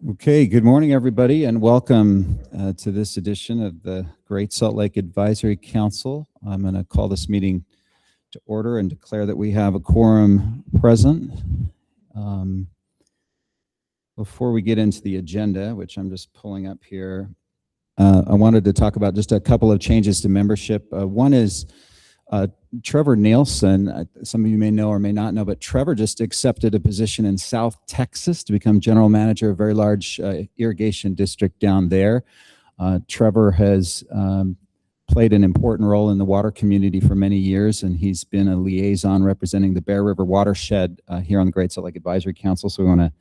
Okay, good morning, everybody, and welcome to this edition of the Great Salt Lake Advisory Council. I'm going to call this meeting to order and declare that we have a quorum present. Before we get into the agenda, which I'm just pulling up here, I wanted to talk about just a couple of changes to membership. One is Trevor Nielsen. Some of you may know or may not know, but Trevor just accepted a position in South Texas to become general manager of a very large irrigation district down there. Trevor has played an important role in the water community for many years, and he's been a liaison representing the Bear River watershed here on the Great Salt Lake Advisory Council. So we want to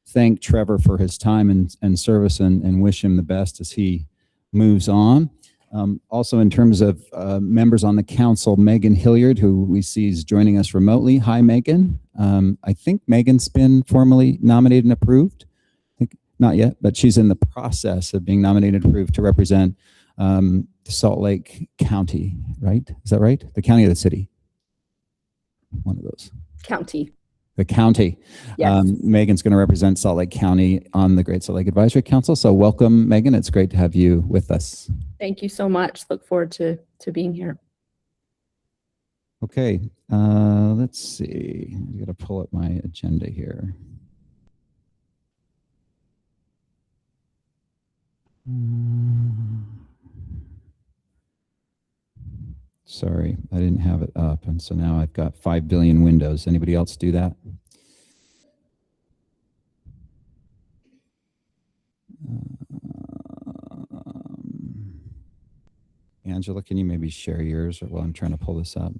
thank Trevor for his time and service and wish him the best as he moves on. Also, in terms of members on the council, Megan Hilliard, who we see is joining us remotely. Hi, Megan. I think Megan's been formally nominated and approved. I think not yet, but she's in the process of being nominated and approved to represent Salt Lake County, right? Is that right? The county or the city? One of those. County. The county. Yes. Megan's going to represent Salt Lake County on the Great Salt Lake Advisory Council. So welcome, Megan. It's great to have you with us. Thank you so much. Look forward to being here. Okay. Let's see. I got to pull up my agenda here. Sorry, I didn't have it up, and so now I've got 5 billion windows. Anybody else do that? Angela, can you maybe share yours or while I'm trying to pull this up?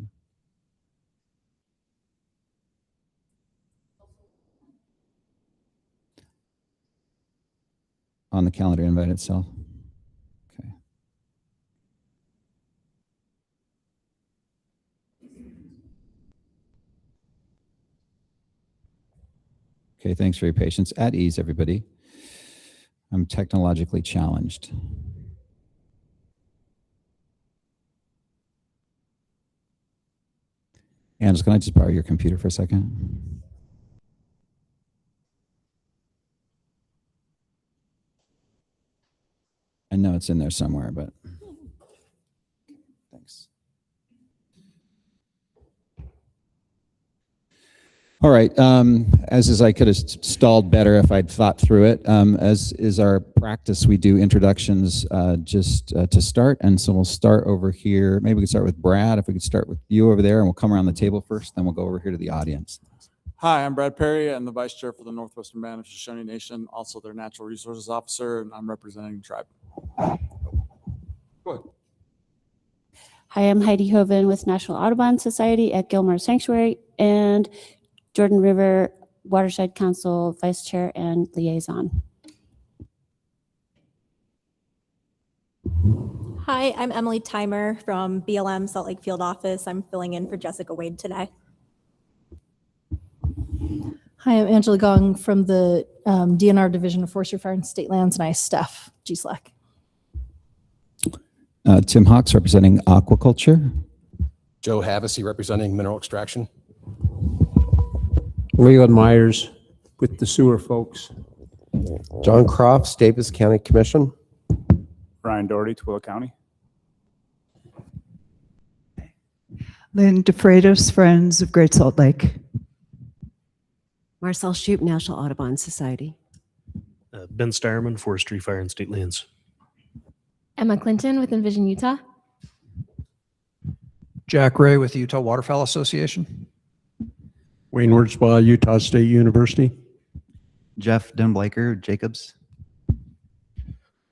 On the calendar invite itself? Okay. Okay, thanks for your patience. At ease, everybody. I'm technologically challenged. Angela, can I just borrow your computer for a second? I know it's in there somewhere, but thanks. All right, as is, I could have stalled better if I'd thought through it. As is our practice, we do introductions just to start, and so we'll start over here. Maybe we could start with Brad, if we could start with you over there, and we'll come around the table first, then we'll go over here to the audience. Hi, I'm Brad Perry. I'm the Vice Chair for the Northwestern Band of Shoshone Nation, also their Natural Resources Officer, and I'm representing the tribe. Go ahead. Hi, I'm Heidi Hoven with National Audubon Society at Gilmore Sanctuary and Jordan River Watershed Council Vice Chair and Liaison. Hi, I'm Emily Timer from BLM Salt Lake Field Office. I'm filling in for Jessica Wade today. Hi, I'm Angela Gong from the DNR Division of Forestry, Fire, and State Lands, and I staff GSLAC. Tim Hawks representing aquaculture. Joe Havasey representing mineral extraction. Leland Myers with the sewer folks. John Crofts, Davis County Commission. Ryan Doherty, Tooele County. Lynn Freitas, Friends of Great Salt Lake. Marcelle Shoop, National Audubon Society. Ben Starman, Forestry, Fire, and State Lands. Emma Clinton with Envision Utah. Jack Ray with the Utah Waterfowl Association. Wayne Wurtzbaugh, Utah State University. Jeff Dunblaker, Jacobs.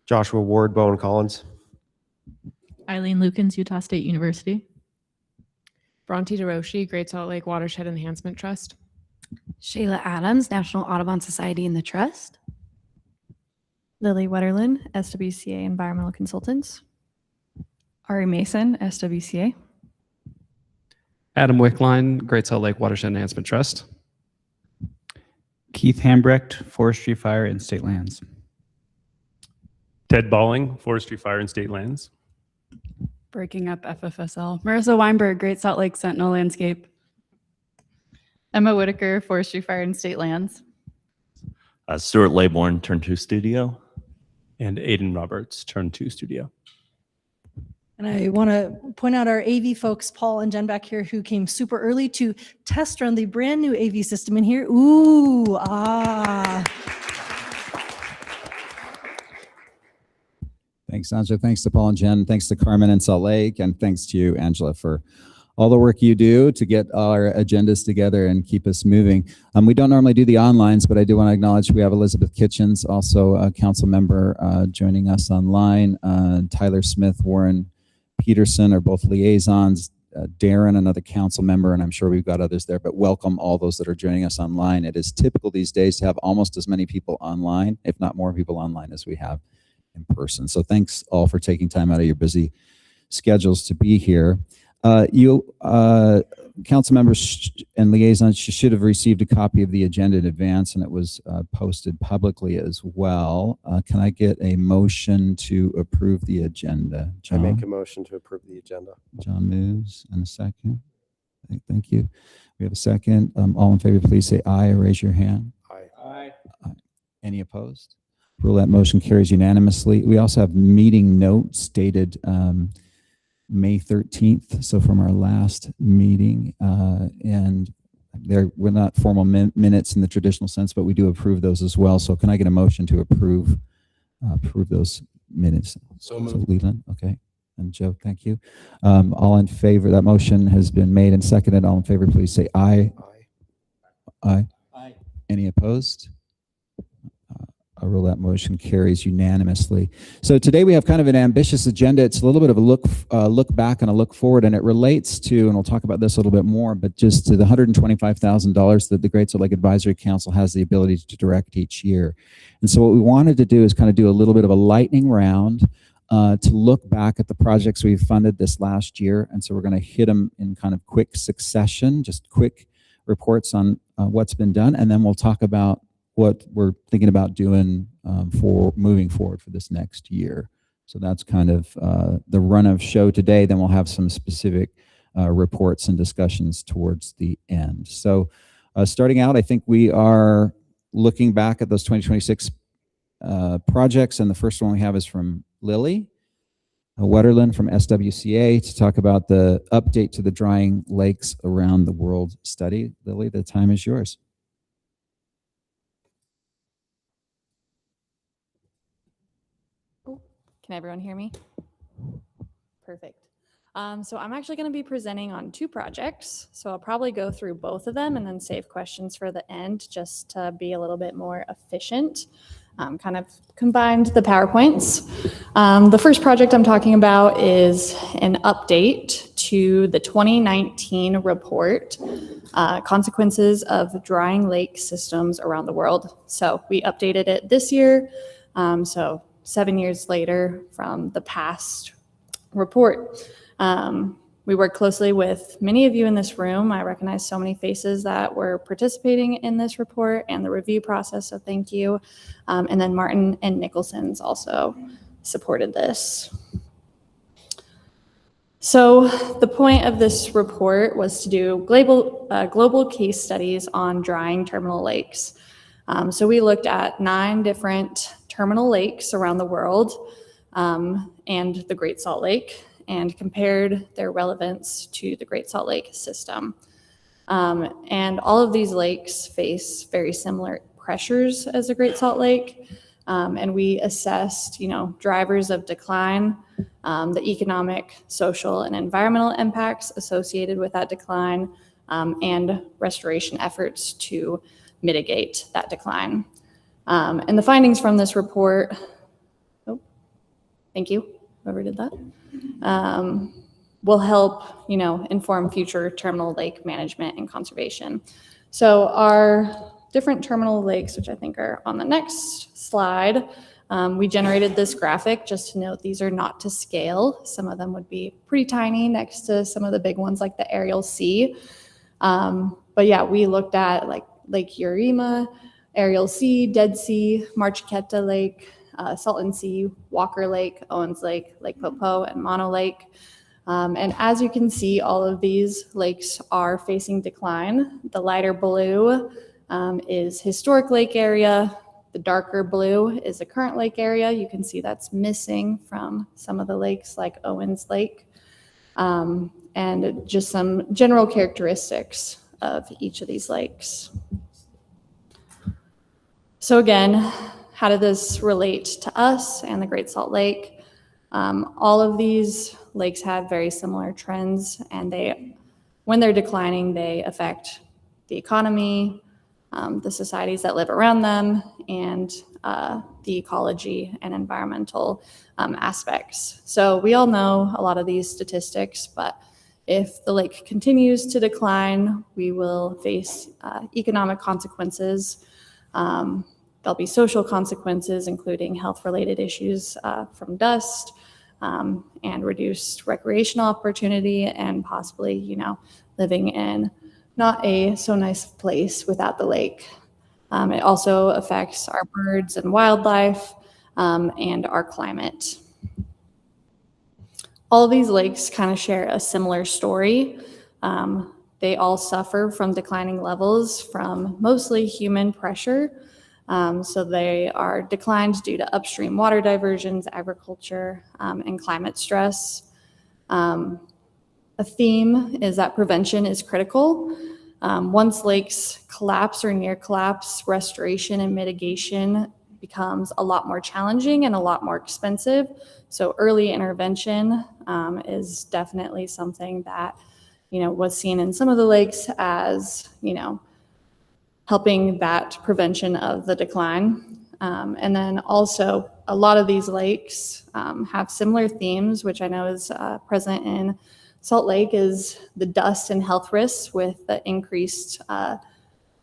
Joshua Ward, Bowen Collins. Eileen Lukens, Utah State University. Bronte DeRoshi, Great Salt Lake Watershed Enhancement Trust. Shayla Adams, National Audubon Society and the Trust. Lily Wetterlin, SWCA Environmental Consultants. Ari Mason, SWCA. Adam Wickline, Great Salt Lake Watershed Enhancement Trust. Keith Hambrecht, Forestry, Fire, and State Lands. Ted Balling, Forestry, Fire, and State Lands. Breaking Up FFSL. Marissa Weinberg, Great Salt Lake Sentinel Landscape. Emma Whitaker, Forestry, Fire, and State Lands. Stuart Laybourne, Turn 2 Studio. And Aidan Roberts, Turn 2 Studio. And I want to point out our AV folks, Paul and Jen back here, who came super early to test run the brand new AV system in here. Ooh, ah. Thanks, Angela. Thanks to Paul and Jen. Thanks to Carmen and Salt Lake. And thanks to you, Angela, for all the work you do to get our agendas together and keep us moving. We don't normally do the onlines, but I do want to acknowledge we have Elizabeth Kitchens, also a council member joining us online. Tyler Smith, Warren Peterson are both liaisons. Darren, another council member, and I'm sure we've got others there, but welcome all those that are joining us online. It is typical these days to have almost as many people online, if not more people online, as we have in person. So thanks all for taking time out of your busy schedules to be here. Council members and liaisons should have received a copy of the agenda in advance, and it was posted publicly as well. Can I get a motion to approve the agenda? I John? make a motion to approve the agenda. John moves, and a second. Thank you. We have a second. All in favor, please say aye or raise your hand. Aye. Any opposed? Rule that motion carries unanimously. We also have meeting notes dated May 13th, so from our last meeting, and we're not formal minutes in the traditional sense, but we do approve those as well. So can I get a motion to approve those minutes? So moved. So Leland, okay, and Joe, thank you. All in favor? That motion has been made and seconded. All in favor, please say aye. Aye. Aye. Any opposed? I rule that motion carries unanimously. So today we have kind of an ambitious agenda. It's a little bit of a look back and a look forward, and it relates to, and we'll talk about this a little bit more, but just to the $125,000 that the Great Salt Lake Advisory Council has the ability to direct each year. And so what we wanted to do is kind of do a little bit of a lightning round to look back at the projects we've funded this last year. And so we're going to hit them in kind of quick succession, just quick reports on what's been done, and then we'll talk about what we're thinking about doing for moving forward for this next year. So that's kind of the run of show today. Then we'll have some specific reports and discussions towards the end. So starting out, I think we are looking back at those 2026 projects, and the first one we have is from Lily Wetterlin from SWCA to talk about the update to the Drying Lakes Around the World study. Lily, the time is yours. Can everyone hear me? Perfect. So I'm actually going to be presenting on two projects. So I'll probably go through both of them and then save questions for the end just to be a little bit more efficient. Kind of combined the PowerPoints. The first project I'm talking about is an update to the 2019 report, Consequences of Drying Lake Systems Around the World. So we updated it this year. So 7 years later from the past report. We worked closely with many of you in this room. I recognize so many faces that were participating in this report and the review process, so thank you. And then Martin and Nicholson's also supported this. So the point of this report was to do global case studies on drying terminal lakes. So we looked at 9 different terminal lakes around the world and the Great Salt Lake, and compared their relevance to the Great Salt Lake system. And all of these lakes face very similar pressures as the Great Salt Lake. And we assessed, drivers of decline, the economic, social, and environmental impacts associated with that decline, and restoration efforts to mitigate that decline. And the findings from this report, thank you, whoever did that, will help, inform future terminal lake management and conservation. So our different terminal lakes, which I think are on the next slide, we generated this graphic just to note these are not to scale. Some of them would be pretty tiny next to some of the big ones like the Ariel Sea. But yeah, we looked at like Lake Urima, Ariel Sea, Dead Sea, Marchiquetta Lake, Salton Sea, Walker Lake, Owens Lake, Lake Popo, and Mono Lake. And as you can see, all of these lakes are facing decline. The lighter blue is historic lake area. The darker blue is the current lake area. You can see that's missing from some of the lakes like Owens Lake. And just some general characteristics of each of these lakes. So again, how did this relate to us and the Great Salt Lake? All of these lakes have very similar trends, and when they're declining, they affect the economy, the societies that live around them, and the ecology and environmental aspects. So we all know a lot of these statistics, but if the lake continues to decline, we will face economic consequences. There'll be social consequences, including health-related issues from dust and reduced recreational opportunity, and possibly, living in not a so nice place without the lake. It also affects our birds and wildlife and our climate. All of these lakes kind of share a similar story. They all suffer from declining levels from mostly human pressure. So they are declined due to upstream water diversions, agriculture, and climate stress. A theme is that prevention is critical. Once lakes collapse or near collapse, restoration and mitigation becomes a lot more challenging and a lot more expensive. So early intervention is definitely something that, was seen in some of the lakes as, helping that prevention of the decline. And then also a lot of these lakes have similar themes, which I know is present in Salt Lake, is the dust and health risks with the increased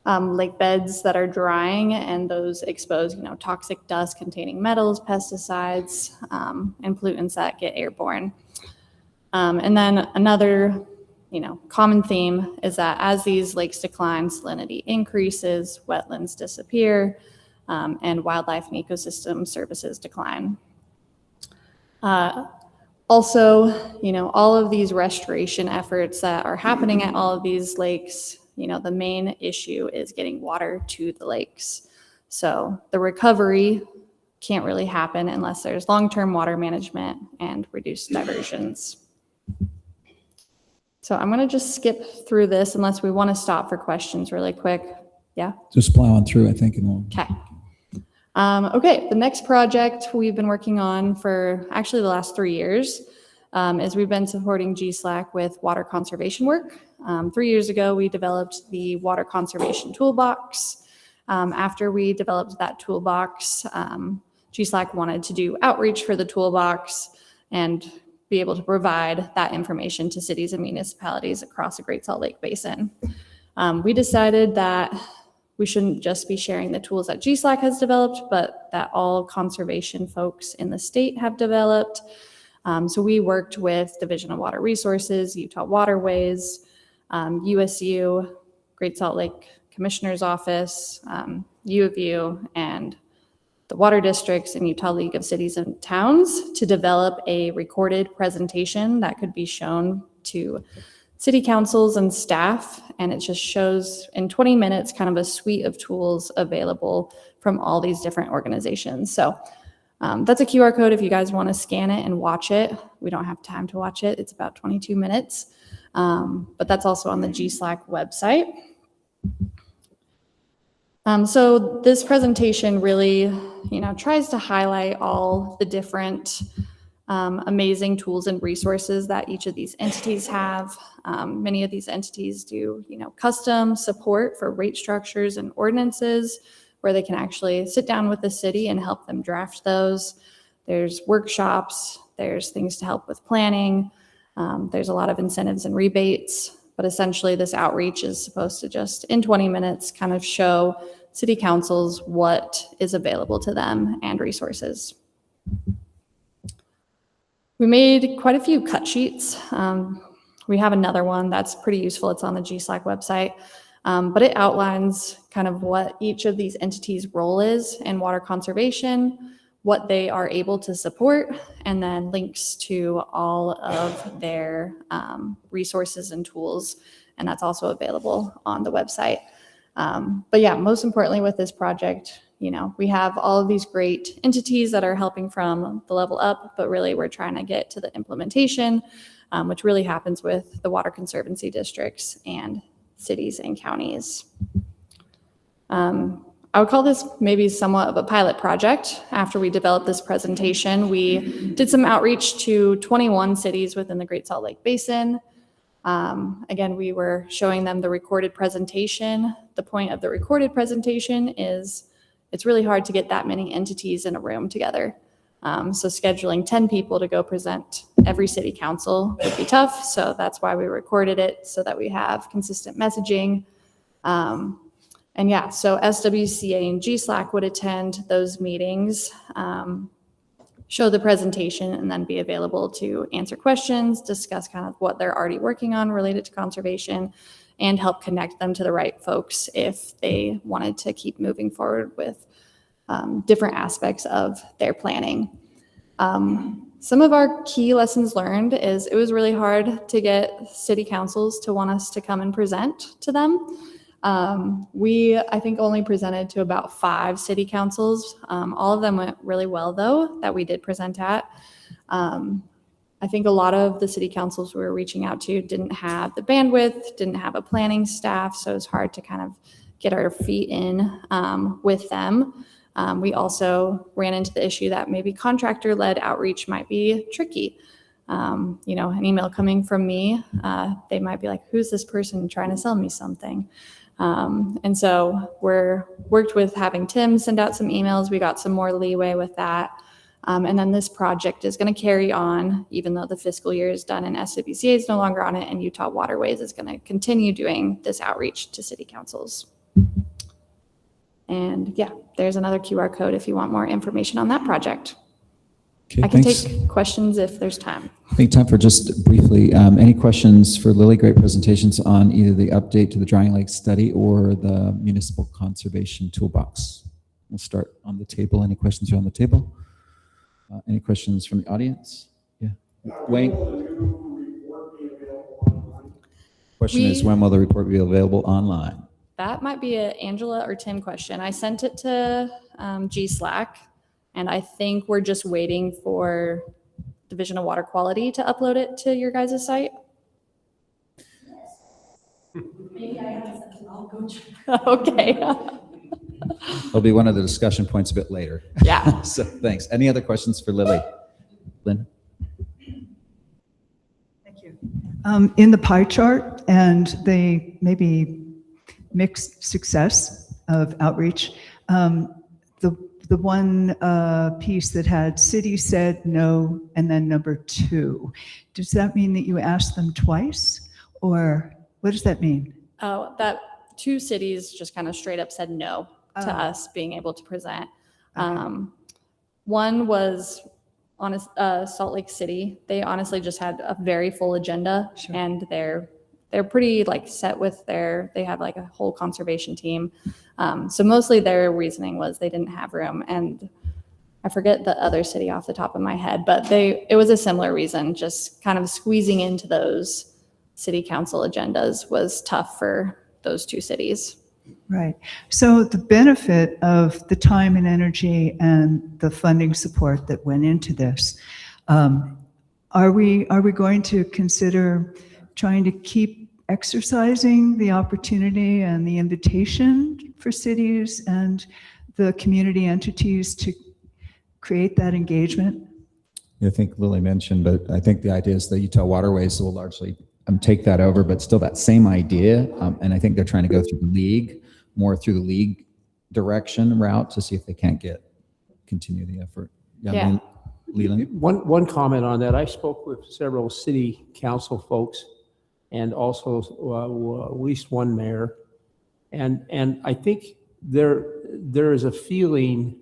lake beds that are drying, and those expose, toxic dust containing metals, pesticides, and pollutants that get airborne. And then another, common theme is that as these lakes decline, salinity increases, wetlands disappear, and wildlife and ecosystem services decline. Also, all of these restoration efforts that are happening at all of these lakes, the main issue is getting water to the lakes. So the recovery can't really happen unless there's long-term water management and reduced diversions. So I'm going to just skip through this unless we want to stop for questions really quick. Yeah? Just plowing through, I think. And we'll... Okay. Okay, the next project we've been working on for actually the last 3 years is we've been supporting GSLAC with water conservation work. 3 years ago, we developed the water conservation toolbox. After we developed that toolbox, GSLAC wanted to do outreach for the toolbox and be able to provide that information to cities and municipalities across the Great Salt Lake Basin. We decided that we shouldn't just be sharing the tools that GSLAC has developed, but that all conservation folks in the state have developed. So we worked with Division of Water Resources, Utah Waterways, USU, Great Salt Lake Commissioner's Office, U of U, and the water districts and Utah League of Cities and Towns to develop a recorded presentation that could be shown to city councils and staff, and it just shows in 20 minutes kind of a suite of tools available from all these different organizations. So that's a QR code if you guys want to scan it and watch it. We don't have time to watch it. It's about 22 minutes, but that's also on the GSLAC website. So this presentation really, tries to highlight all the different amazing tools and resources that each of these entities have. Many of these entities do, custom support for rate structures and ordinances where they can actually sit down with the city and help them draft those. There's workshops, there's things to help with planning. There's a lot of incentives and rebates, but essentially this outreach is supposed to just in 20 minutes kind of show city councils what is available to them and resources. We made quite a few cut sheets. We have another one that's pretty useful. It's on the GSLAC website, but it outlines kind of what each of these entities' role is in water conservation, what they are able to support, and then links to all of their resources and tools. And that's also available on the website. But yeah, most importantly with this project, we have all of these great entities that are helping from the level up, but really we're trying to get to the implementation, which really happens with the water conservancy districts and cities and counties. I would call this maybe somewhat of a pilot project. After we developed this presentation, we did some outreach to 21 cities within the Great Salt Lake Basin. Again, we were showing them the recorded presentation. The point of the recorded presentation is it's really hard to get that many entities in a room together. So scheduling 10 people to go present every city council would be tough. So that's why we recorded it, so that we have consistent messaging. And yeah, so SWCA and GSLAC would attend those meetings, show the presentation, and then be available to answer questions, discuss kind of what they're already working on related to conservation, and help connect them to the right folks if they wanted to keep moving forward with different aspects of their planning. Some of our key lessons learned is it was really hard to get city councils to want us to come and present to them. We, I think, only presented to about 5 city councils. All of them went really well, though, that we did present at. I think a lot of the city councils we were reaching out to didn't have the bandwidth, didn't have a planning staff, so it's hard to kind of get our feet in with them. We also ran into the issue that maybe contractor-led outreach might be tricky. An email coming from me, they might be like, who's this person trying to sell me something? And so we're worked with having Tim send out some emails. We got some more leeway with that. And then this project is going to carry on, even though the fiscal year is done and SWCA is no longer on it, and Utah Waterways is going to continue doing this outreach to city councils. And yeah, there's another QR code if you want more information on that project. Okay, I can thanks. take questions if there's time. I think time for just briefly, any questions for Lily? Great presentations on either the update to the Drying Lake study or the Municipal Conservation Toolbox. We'll start on the table. Any questions around the table? Any questions from the audience? Yeah, Wayne? Question is, when will the report be available online? That might be an Angela or Tim question. I sent it to GSLAC, and I think we're just waiting for Division of Water Quality to upload it to your guys' site. Maybe I have something. I'll go check. Okay. It'll be one of the discussion points a bit later. Yeah. So thanks. Any other questions for Lily? Lynn? Thank you. In the pie chart and the maybe mixed success of outreach, the one piece that had city said no and then number 2, does that mean that you asked them twice, or what does that mean? Oh, that 2 cities just kind of straight up said no to us being able to present. Okay. One was on Salt Lake City. They honestly just had a very full agenda. Sure. And they're pretty like set with they have like a whole conservation team. So mostly their reasoning was they didn't have room, and I forget the other city off the top of my head, but it was a similar reason, just kind of squeezing into those city council agendas was tough for those 2 cities. Right. So the benefit of the time and energy and the funding support that went into this, are we going to consider trying to keep exercising the opportunity and the invitation for cities and the community entities to create that engagement? I think Lily mentioned, but I think the idea is that Utah Waterways will largely take that over, but still that same idea. And I think they're trying to go through the league, more through the league direction route to see if they can't continue the effort. Yeah. Leland? One comment on that. I spoke with several city council folks and also at least one mayor. And I think there is a feeling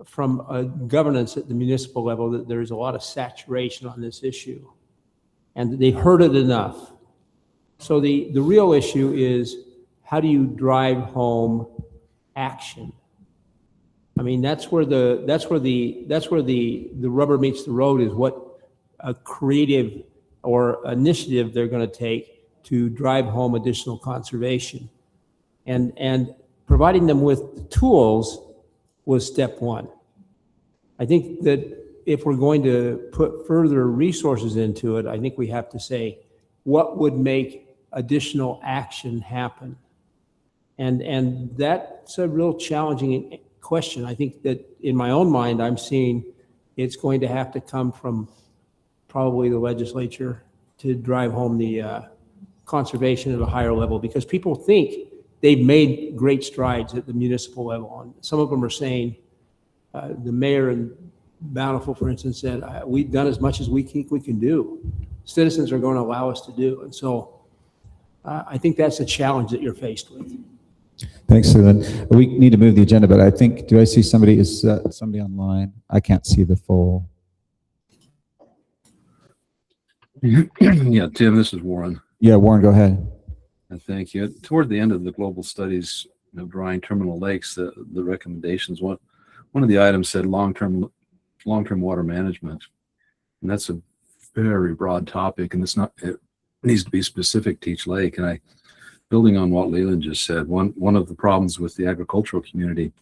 from governance at the municipal level that there's a lot of saturation on this issue. And they've heard it enough. So the real issue is, how do you drive home action? I mean, that's where the rubber meets the road, is what a creative or initiative they're going to take to drive home additional conservation. And providing them with the tools was step one. I think that if we're going to put further resources into it, I think we have to say, what would make additional action happen? And that's a real challenging question. I think that in my own mind, I'm seeing it's going to have to come from probably the legislature to drive home the conservation at a higher level, because people think they've made great strides at the municipal level. And some of them are saying, the mayor in Bountiful, for instance, said, we've done as much as we think we can do. Citizens are going to allow us to do. And so I think that's a challenge that you're faced with. Thanks, Lynn. We need to move the agenda, but I think, do I see somebody, is somebody online? I can't see the full. Yeah, Tim, this is Warren. Yeah, Warren, go ahead. Thank you. Toward the end of the global studies of drying terminal lakes, the recommendations, one of the items said long-term water management. And that's a very broad topic, and it needs to be specific to each lake. And building on what Leland just said, one of the problems with the agricultural community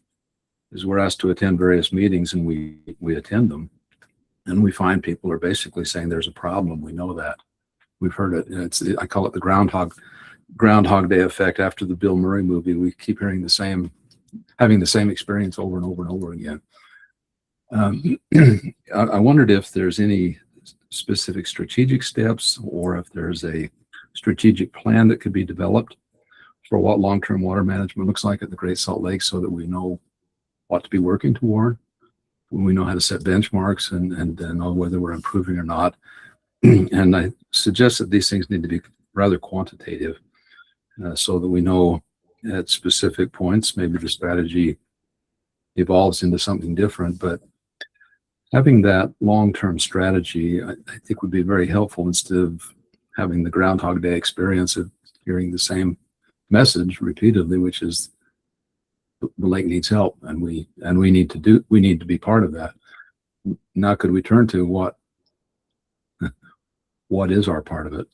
is we're asked to attend various meetings, and we attend them, and we find people are basically saying there's a problem. We know that. We've heard it. I call it the Groundhog Day effect. After the Bill Murray movie, we keep having the same experience over and over and over again. I wondered if there's any specific strategic steps, or if there's a strategic plan that could be developed for what long-term water management looks like at the Great Salt Lake, so that we know what to be working toward, when we know how to set benchmarks and know whether we're improving or not. And I suggest that these things need to be rather quantitative, so that we know at specific points, maybe the strategy evolves into something different, but having that long-term strategy, I think, would be very helpful, instead of having the Groundhog Day experience of hearing the same message repeatedly, which is the lake needs help, and we need to be part of that. Now, could we turn to what is our part of it?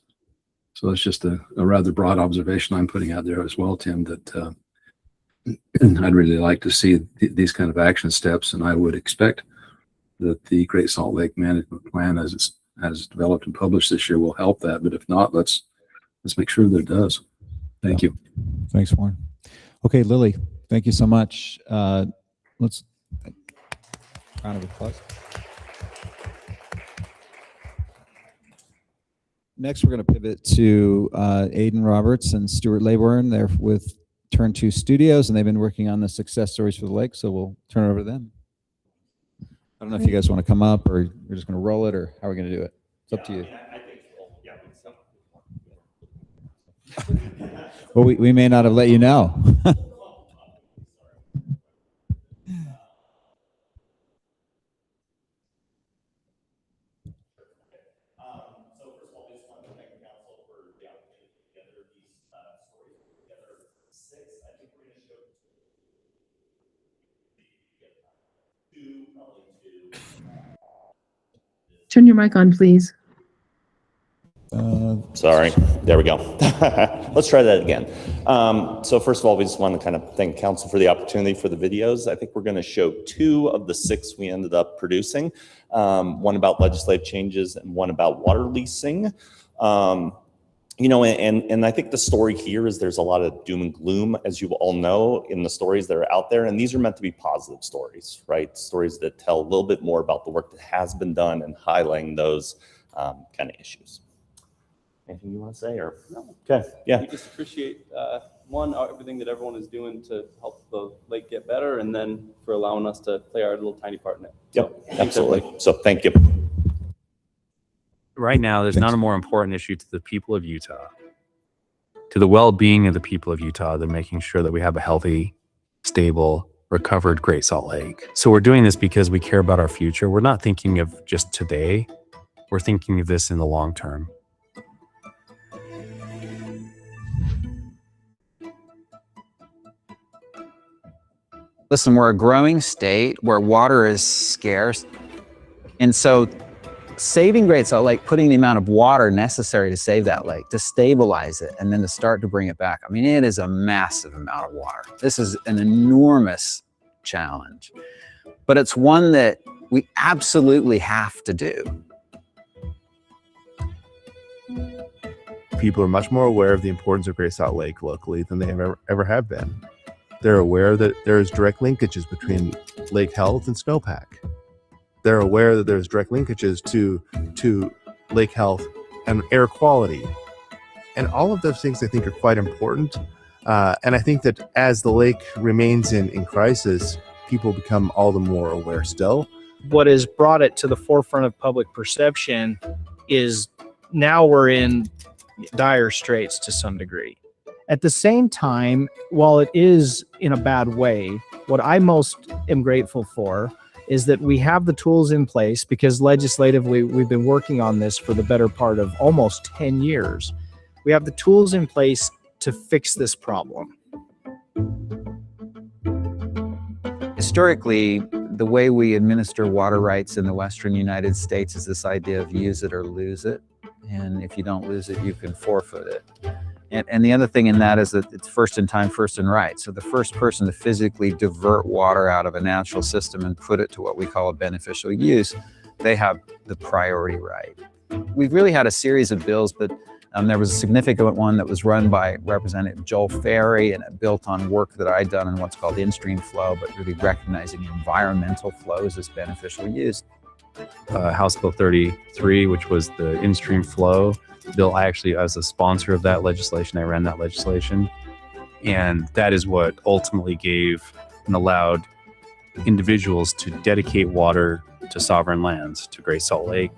So that's just a rather broad observation I'm putting out there as well, Tim, that I'd really like to see these kind of action steps, and I would expect that the Great Salt Lake Management Plan, as it's developed and published this year, will help that. But if not, let's make sure that it does. Thank you. Thanks, Warren. Okay, Lily, thank you so much. Let's round of applause. Next, we're going to pivot to Aidan Roberts and Stuart Laybourne. They're with Turn 2 Studios, and they've been working on the success stories for the lake, so we'll turn it over to them. I don't know if you guys want to come up, or you're just going to roll it, or how are we going to do it? It's up to you. Well, we may not have let you know. Turn your mic on, please. Sorry, there we go. Let's try that again. So first of all, we just want to kind of thank council for the opportunity for the videos. I think we're going to show 2 of the 6 we ended up producing. One about legislative changes and one about water leasing. You know, and I think the story here is there's a lot of doom and gloom, as you all know, in the stories that are out there. And these are meant to be positive stories, right? Stories that tell a little bit more about the work that has been done and highlighting those kind of issues. Anything you want to say, or no? Okay, yeah. We just appreciate everything that everyone is doing to help the lake get better, and then for allowing us to play our little tiny part in it. Yep, absolutely. So thank you. Right now, there's not a more important issue to the people of Utah, to the well-being of the people of Utah, than making sure that we have a healthy, stable, recovered Great Salt Lake. So we're doing this because we care about our future. We're not thinking of just today. We're thinking of this in the long term. Listen, we're a growing state where water is scarce. And so saving Great Salt Lake, putting the amount of water necessary to save that lake, to stabilize it, and then to start to bring it back. I mean, it is a massive amount of water. This is an enormous challenge, but it's one that we absolutely have to do. People are much more aware of the importance of Great Salt Lake locally than they ever have been. They're aware that there's direct linkages between lake health and snowpack. They're aware that there's direct linkages to lake health and air quality. And all of those things I think are quite important. And I think that as the lake remains in crisis, people become all the more aware still. What has brought it to the forefront of public perception is now we're in dire straits to some degree. At the same time, while it is in a bad way, what I most am grateful for is that we have the tools in place, because legislatively we've been working on this for the better part of almost 10 years. We have the tools in place to fix this problem. Historically, the way we administer water rights in the Western United States is this idea of use it or lose it. And if you don't lose it, you can forfeit it. And the other thing in that is that it's first in time, first in right. So the first person to physically divert water out of a natural system and put it to what we call a beneficial use, they have the priority right. We've really had a series of bills, but there was a significant one that was run by Representative Joel Ferry, and it built on work that I'd done in what's called in-stream flow, but really recognizing environmental flows as beneficial use. House Bill 33, which was the in-stream flow bill. I actually, as a sponsor of that legislation, I ran that legislation. And that is what ultimately gave and allowed individuals to dedicate water to sovereign lands, to Great Salt Lake.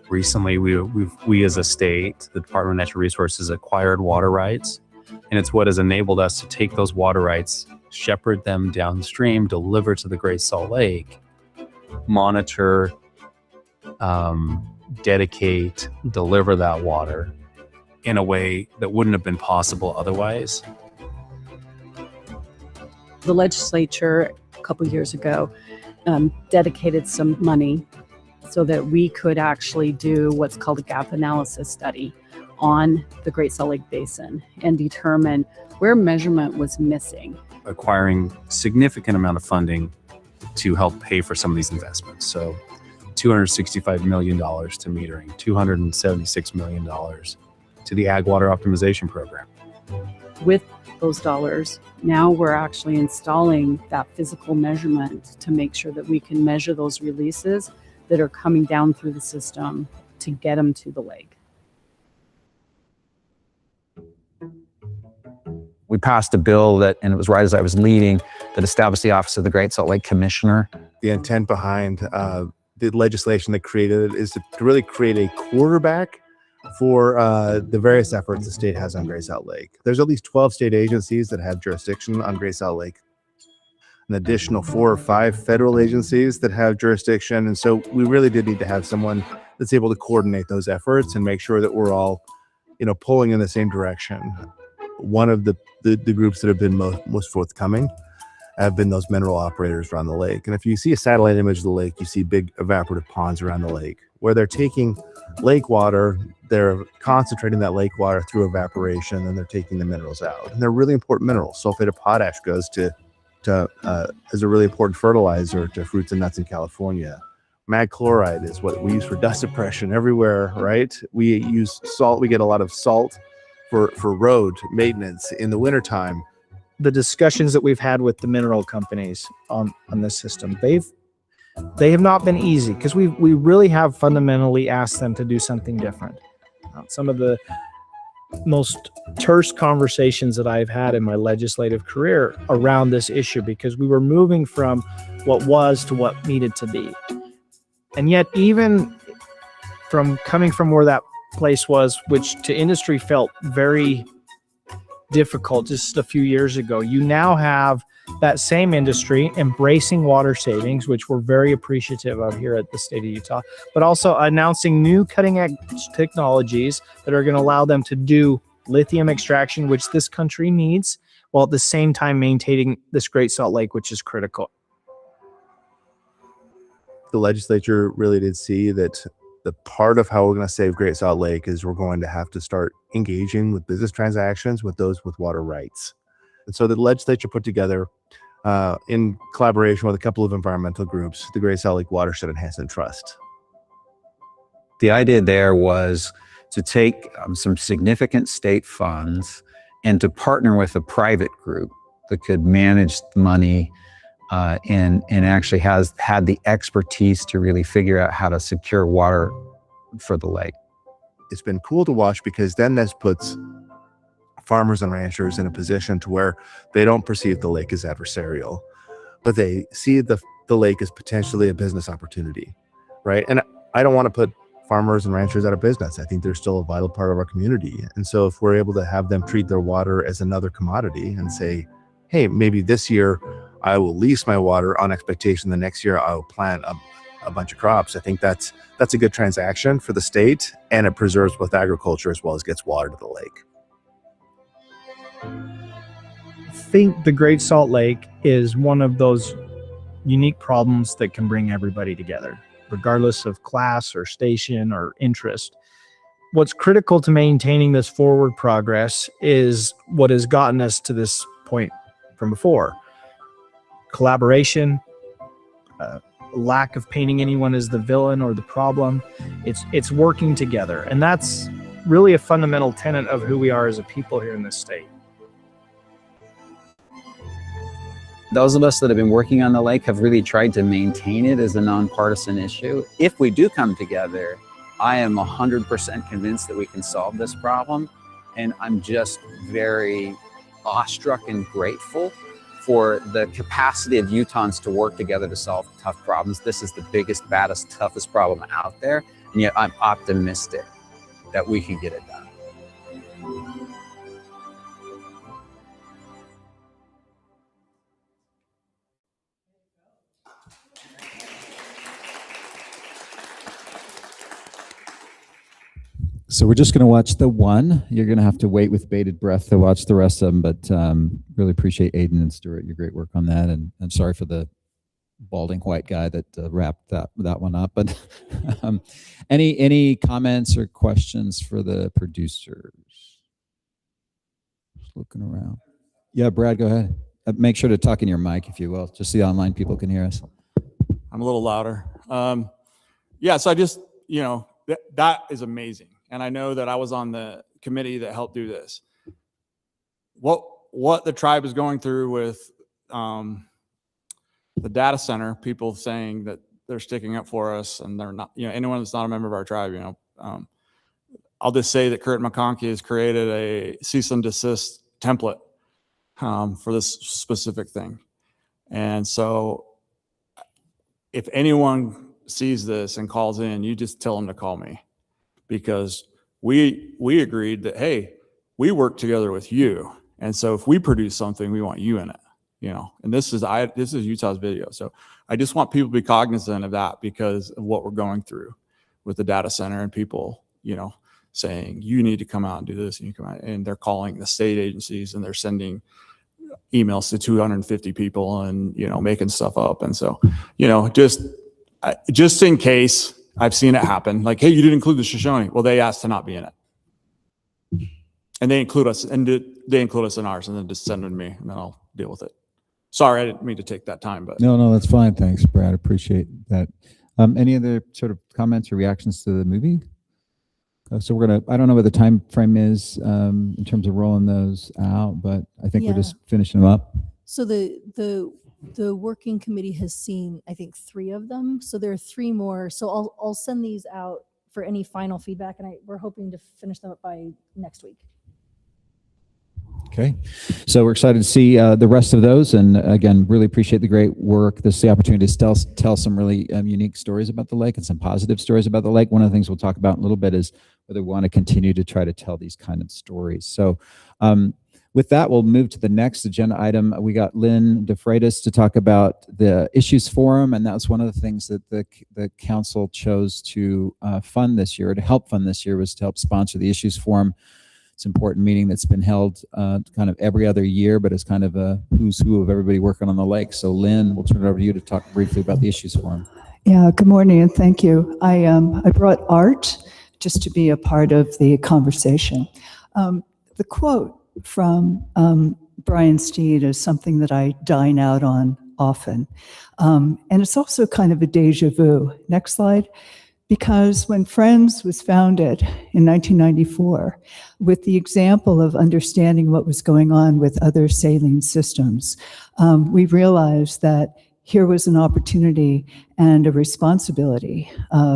Recently, we as a state, the Department of Natural Resources, acquired water rights. And it's what has enabled us to take those water rights, shepherd them downstream, deliver to the Great Salt Lake, monitor, dedicate, deliver that water in a way that wouldn't have been possible otherwise. The legislature a couple years ago dedicated some money so that we could actually do what's called a gap analysis study on the Great Salt Lake Basin and determine where measurement was missing. Acquiring significant amount of funding to help pay for some of these investments. So $265 million to metering, $276 million to the Ag Water Optimization Program. With those dollars, now we're actually installing that physical measurement to make sure that we can measure those releases that are coming down through the system to get them to the lake. We passed a bill that, and it was right as I was leading, that established the Office of the Great Salt Lake Commissioner. The intent behind the legislation that created it is to really create a quarterback for the various efforts the state has on Great Salt Lake. There's at least 12 state agencies that have jurisdiction on Great Salt Lake. An additional 4 or 5 federal agencies that have jurisdiction. And so we really did need to have someone that's able to coordinate those efforts and make sure that we're all, pulling in the same direction. One of the groups that have been most forthcoming have been those mineral operators around the lake. And if you see a satellite image of the lake, you see big evaporative ponds around the lake where they're taking lake water, they're concentrating that lake water through evaporation, and they're taking the minerals out. And they're really important minerals. Sulfate of potash goes as a really important fertilizer to fruits and nuts in California. Mag chloride is what we use for dust suppression everywhere, right? We use salt. We get a lot of salt for road maintenance in the wintertime. The discussions that we've had with the mineral companies on this system, they have not been easy, because we really have fundamentally asked them to do something different. Some of the most terse conversations that I've had in my legislative career around this issue, because we were moving from what was to what needed to be. And yet, even coming from where that place was, which to industry felt very difficult just a few years ago, you now have that same industry embracing water savings, which we're very appreciative of here at the state of Utah, but also announcing new cutting edge technologies that are going to allow them to do lithium extraction, which this country needs, while at the same time maintaining this Great Salt Lake, which is critical. The legislature really did see that the part of how we're going to save Great Salt Lake is we're going to have to start engaging with business transactions with those with water rights. And so the legislature put together in collaboration with a couple of environmental groups, the Great Salt Lake Watershed Enhancement Trust. The idea there was to take some significant state funds and to partner with a private group that could manage the money and actually had the expertise to really figure out how to secure water for the lake. It's been cool to watch because then this puts farmers and ranchers in a position to where they don't perceive the lake as adversarial, but they see the lake as potentially a business opportunity, right? And I don't want to put farmers and ranchers out of business. I think they're still a vital part of our community. And so if we're able to have them treat their water as another commodity and say, hey, maybe this year I will lease my water on expectation the next year I will plant a bunch of crops, I think that's a good transaction for the state, and it preserves both agriculture as well as gets water to the lake. I think the Great Salt Lake is one of those unique problems that can bring everybody together, regardless of class or station or interest. What's critical to maintaining this forward progress is what has gotten us to this point from before. Collaboration, lack of painting anyone as the villain or the problem. It's working together. And that's really a fundamental tenet of who we are as a people here in this state. Those of us that have been working on the lake have really tried to maintain it as a nonpartisan issue. If we do come together, I am 100% convinced that we can solve this problem. And I'm just very awestruck and grateful for the capacity of Utahns to work together to solve tough problems. This is the biggest, baddest, toughest problem out there. And yet I'm optimistic that we can get it done. So we're just going to watch the one. You're going to have to wait with bated breath to watch the rest of them, but really appreciate Aidan and Stuart, your great work on that. And I'm sorry for the balding white guy that wrapped that one up. But any comments or questions for the producers? Just looking around. Yeah, Brad, go ahead. Make sure to talk in your mic, if you will, just so the online people can hear us. I'm a little louder. Yeah, so I just, that is amazing. And I know that I was on the committee that helped do this. What the tribe is going through with the data center, people saying that they're sticking up for us and they're not, anyone that's not a member of our tribe, I'll just say that Kurt McConkey has created a cease and desist template for this specific thing. And so if anyone sees this and calls in, you just tell them to call me, because we agreed that, hey, we work together with you. And so if we produce something, we want you in it, and this is Utah's video. So I just want people to be cognizant of that because of what we're going through with the data center and people, saying you need to come out and do this, and you come out, and they're calling the state agencies and they're sending emails to 250 people and, making stuff up. And so, just in case, I've seen it happen. Like, hey, you didn't include the Shoshone. Well, they asked to not be in it, and they include us, and they include us in ours, and then just send them to me, and then I'll deal with it. Sorry, I didn't mean to take that time, but No, that's fine. Thanks, Brad. Appreciate that. Any other sort of comments or reactions to the movie? So I don't know what the time frame is in terms of rolling those out, but I think we're just finishing them up. So the working committee has seen, I think, 3 of them. So there are 3 more. So I'll send these out for any final feedback, and we're hoping to finish them up by next week. Okay, so we're excited to see the rest of those, and again, really appreciate the great work. This is the opportunity to tell some really unique stories about the lake and some positive stories about the lake. One of the things we'll talk about in a little bit is whether we want to continue to try to tell these kind of stories. So with that, we'll move to the next agenda item. We got Lynn de Freitas to talk about the Issues Forum, and that was one of the things that the council chose to fund this year, to help fund this year, was to help sponsor the Issues Forum. It's an important meeting that's been held kind of every other year, but it's kind of a who's who of everybody working on the lake. So Lynn, we'll turn it over to you to talk briefly about the Issues Forum. Yeah, good morning and thank you. I brought art just to be a part of the conversation. The quote from Brian Steed is something that I dine out on often. And it's also kind of a deja vu. Next slide. Because when Friends was founded in 1994, with the example of understanding what was going on with other saline systems, we realized that here was an opportunity and a responsibility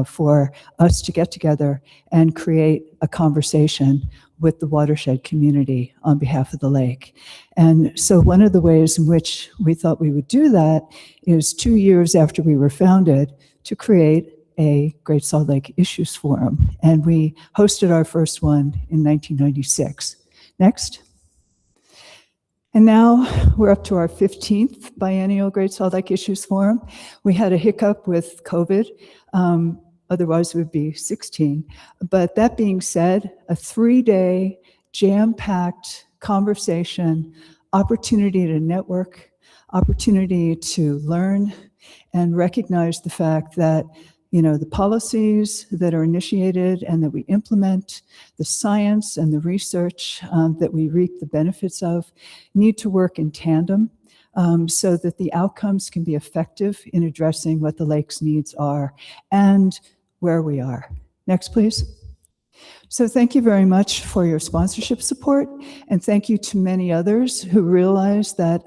for us to get together and create a conversation with the watershed community on behalf of the lake. And so one of the ways in which we thought we would do that is 2 years after we were founded to create a Great Salt Lake Issues Forum. And we hosted our first one in 1996. Next. And now we're up to our 15th biennial Great Salt Lake Issues Forum. We had a hiccup with COVID. Otherwise it would be 16. But that being said, a 3-day jam-packed conversation, opportunity to network, opportunity to learn, and recognize the fact that the policies that are initiated and that we implement, the science and the research that we reap the benefits of need to work in tandem so that the outcomes can be effective in addressing what the lake's needs are and where we are. Next, please. So thank you very much for your sponsorship support, and thank you to many others who realize that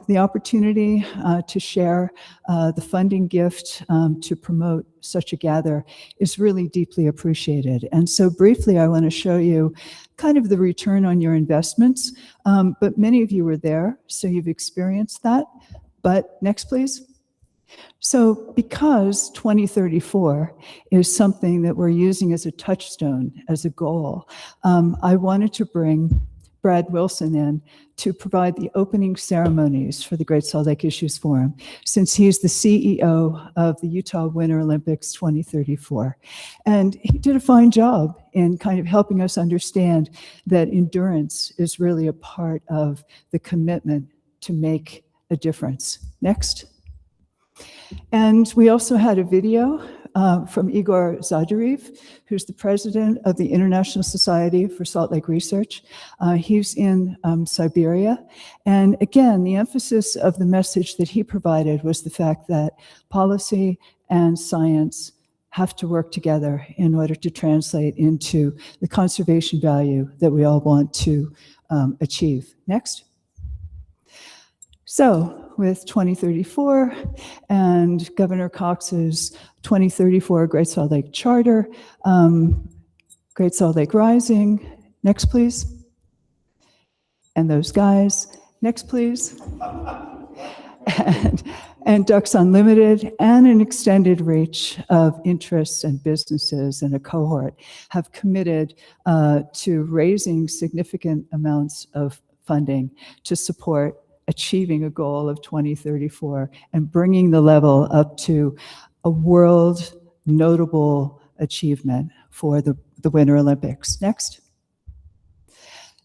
the opportunity to share the funding gift to promote such a gather is really deeply appreciated. And so briefly, I want to show you kind of the return on your investments, but many of you were there, so you've experienced that. But next, please. So because 2034 is something that we're using as a touchstone, as a goal, I wanted to bring Brad Wilson in to provide the opening ceremonies for the Great Salt Lake Issues Forum, since he's the CEO of the Utah Winter Olympics 2034. And he did a fine job in kind of helping us understand that endurance is really a part of the commitment to make a difference. Next. And we also had a video from Igor Zaderev, who's the president of the International Society for Salt Lake Research. He's in Siberia. And again, the emphasis of the message that he provided was the fact that policy and science have to work together in order to translate into the conservation value that we all want to achieve. Next. So with 2034 and Governor Cox's 2034 Great Salt Lake Charter, Great Salt Lake Rising, next please. And those guys, next please. And Ducks Unlimited and an extended reach of interests and businesses and a cohort have committed to raising significant amounts of funding to support achieving a goal of 2034 and bringing the level up to a world notable achievement for the Winter Olympics. Next.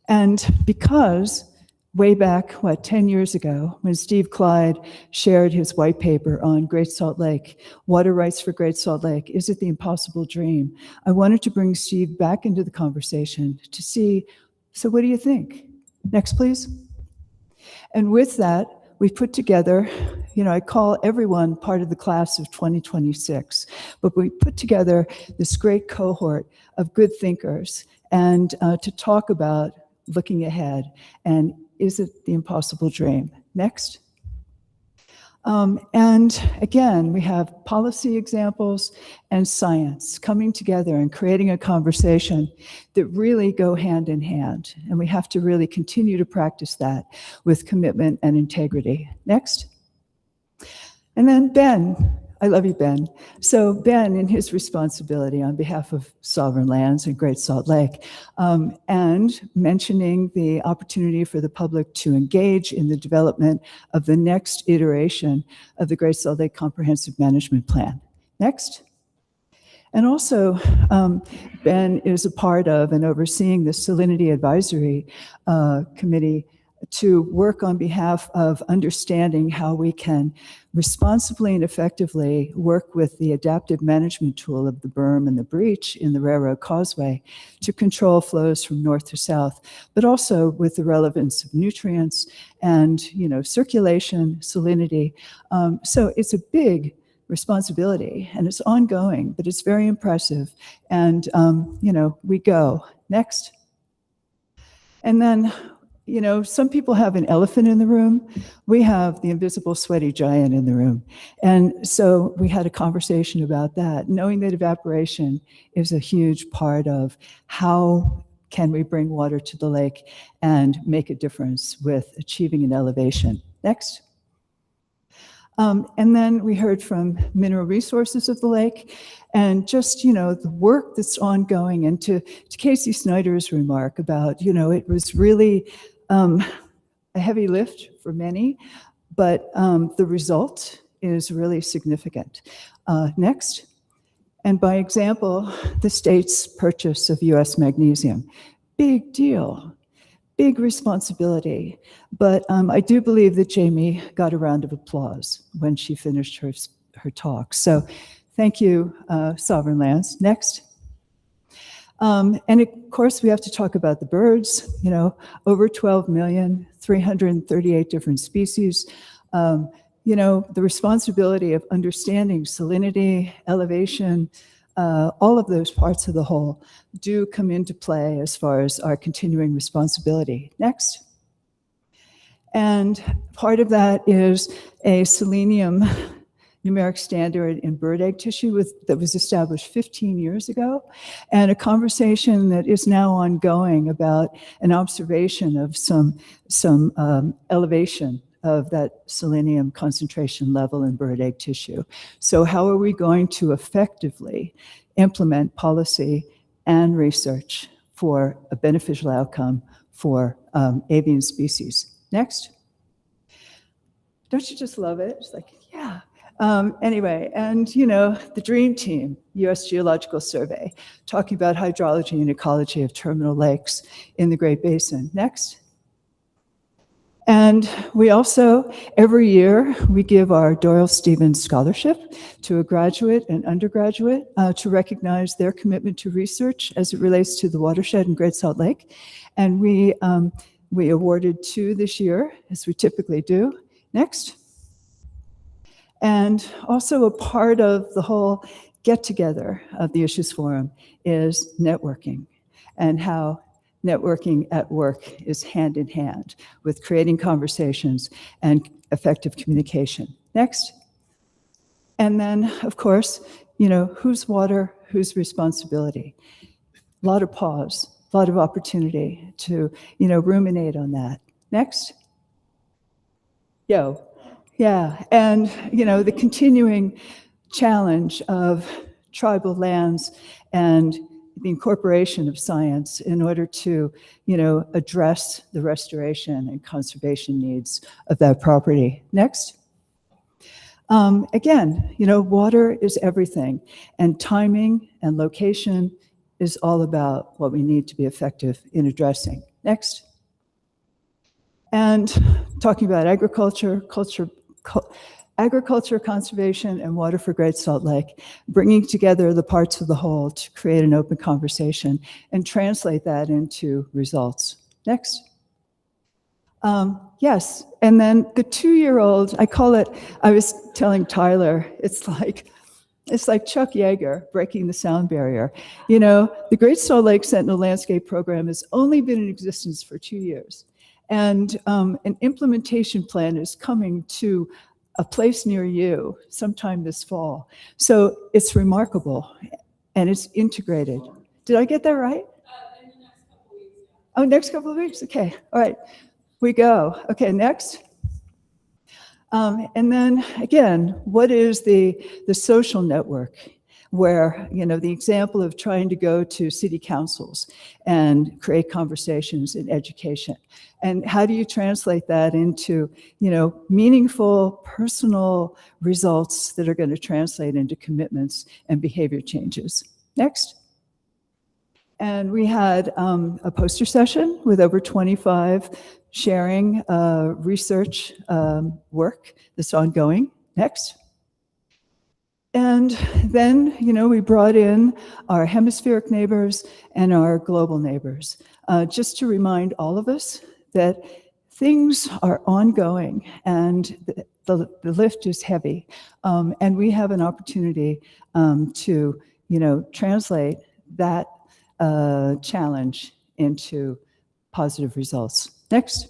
And because way back, 10 years ago, when Steve Clyde shared his white paper on Great Salt Lake, water rights for Great Salt Lake, is it the impossible dream? I wanted to bring Steve back into the conversation to see, so what do you think? Next, please. And with that, we put together, I call everyone part of the class of 2026, but we put together this great cohort of good thinkers and to talk about looking ahead and is it the impossible dream? Next. And again, we have policy examples and science coming together and creating a conversation that really go hand in hand. And we have to really continue to practice that with commitment and integrity. Next. And then Ben. I love you, Ben. So Ben, in his responsibility on behalf of Sovereign Lands and Great Salt Lake, and mentioning the opportunity for the public to engage in the development of the next iteration of the Great Salt Lake Comprehensive Management Plan. Next. And also, Ben is a part of and overseeing the Salinity Advisory Committee to work on behalf of understanding how we can responsibly and effectively work with the adaptive management tool of the berm and the breach in the railroad causeway to control flows from north to south, but also with the relevance of nutrients and, circulation, salinity. So it's a big responsibility and it's ongoing, but it's very impressive. And, we go. Next. And then, some people have an elephant in the room. We have the invisible sweaty giant in the room. And so we had a conversation about that, knowing that evaporation is a huge part of how can we bring water to the lake and make a difference with achieving an elevation. Next. And then we heard from mineral resources of the lake and just, the work that's ongoing. And to Casey Snyder's remark about, it was really a heavy lift for many, but the result is really significant. Next. And by example, the state's purchase of US magnesium. Big deal. Big responsibility, but I do believe that Jamie got a round of applause when she finished her talk. So thank you, Sovereign Lands. Next. And of course, we have to talk about the birds, over 12 million, 338 different species. The responsibility of understanding salinity, elevation, all of those parts of the whole do come into play as far as our continuing responsibility. Next. And part of that is a selenium numeric standard in bird egg tissue that was established 15 years ago, and a conversation that is now ongoing about an observation of some elevation of that selenium concentration level in bird egg tissue. So how are we going to effectively implement policy and research for a beneficial outcome for avian species? Next. Don't you just love it? It's like, yeah. Anyway, and the dream team, U.S. Geological Survey, talking about hydrology and ecology of terminal lakes in the Great Basin. Next. And we also, every year, we give our Doyle Stevens Scholarship to a graduate and undergraduate to recognize their commitment to research as it relates to the watershed in Great Salt Lake. And we awarded 2 this year, as we typically do. Next. And also a part of the whole get-together of the Issues Forum is networking, and how networking at work is hand in hand with creating conversations and effective communication. Next. And then, of course, whose water, whose responsibility? A lot of pause, a lot of opportunity to, ruminate on that. Next. Yeah, and, the continuing challenge of tribal lands and the incorporation of science in order to, address the restoration and conservation needs of that property. Next. Again, water is everything, and timing and location is all about what we need to be effective in addressing. Next. And talking about agriculture, agriculture, conservation, and water for Great Salt Lake, bringing together the parts of the whole to create an open conversation and translate that into results. Next. Yes, and then the 2-year-old, I was telling Tyler, it's like Chuck Yeager breaking the sound barrier. The Great Salt Lake Sentinel Landscape Program has only been in existence for 2 years. And an implementation plan is coming to a place near you sometime this fall. So it's remarkable and it's integrated. Did I get that right? In the next couple of weeks. Oh, next couple of weeks? Okay, all right, we go. Okay, next. And then again, what is the social network? Where, the example of trying to go to city councils and create conversations in education. And how do you translate that into, meaningful personal results that are going to translate into commitments and behavior changes? Next. And we had a poster session with over 25 sharing research work that's ongoing. Next. And then, we brought in our hemispheric neighbors and our global neighbors, just to remind all of us that things are ongoing and the lift is heavy. And we have an opportunity to, translate that challenge into positive results. Next.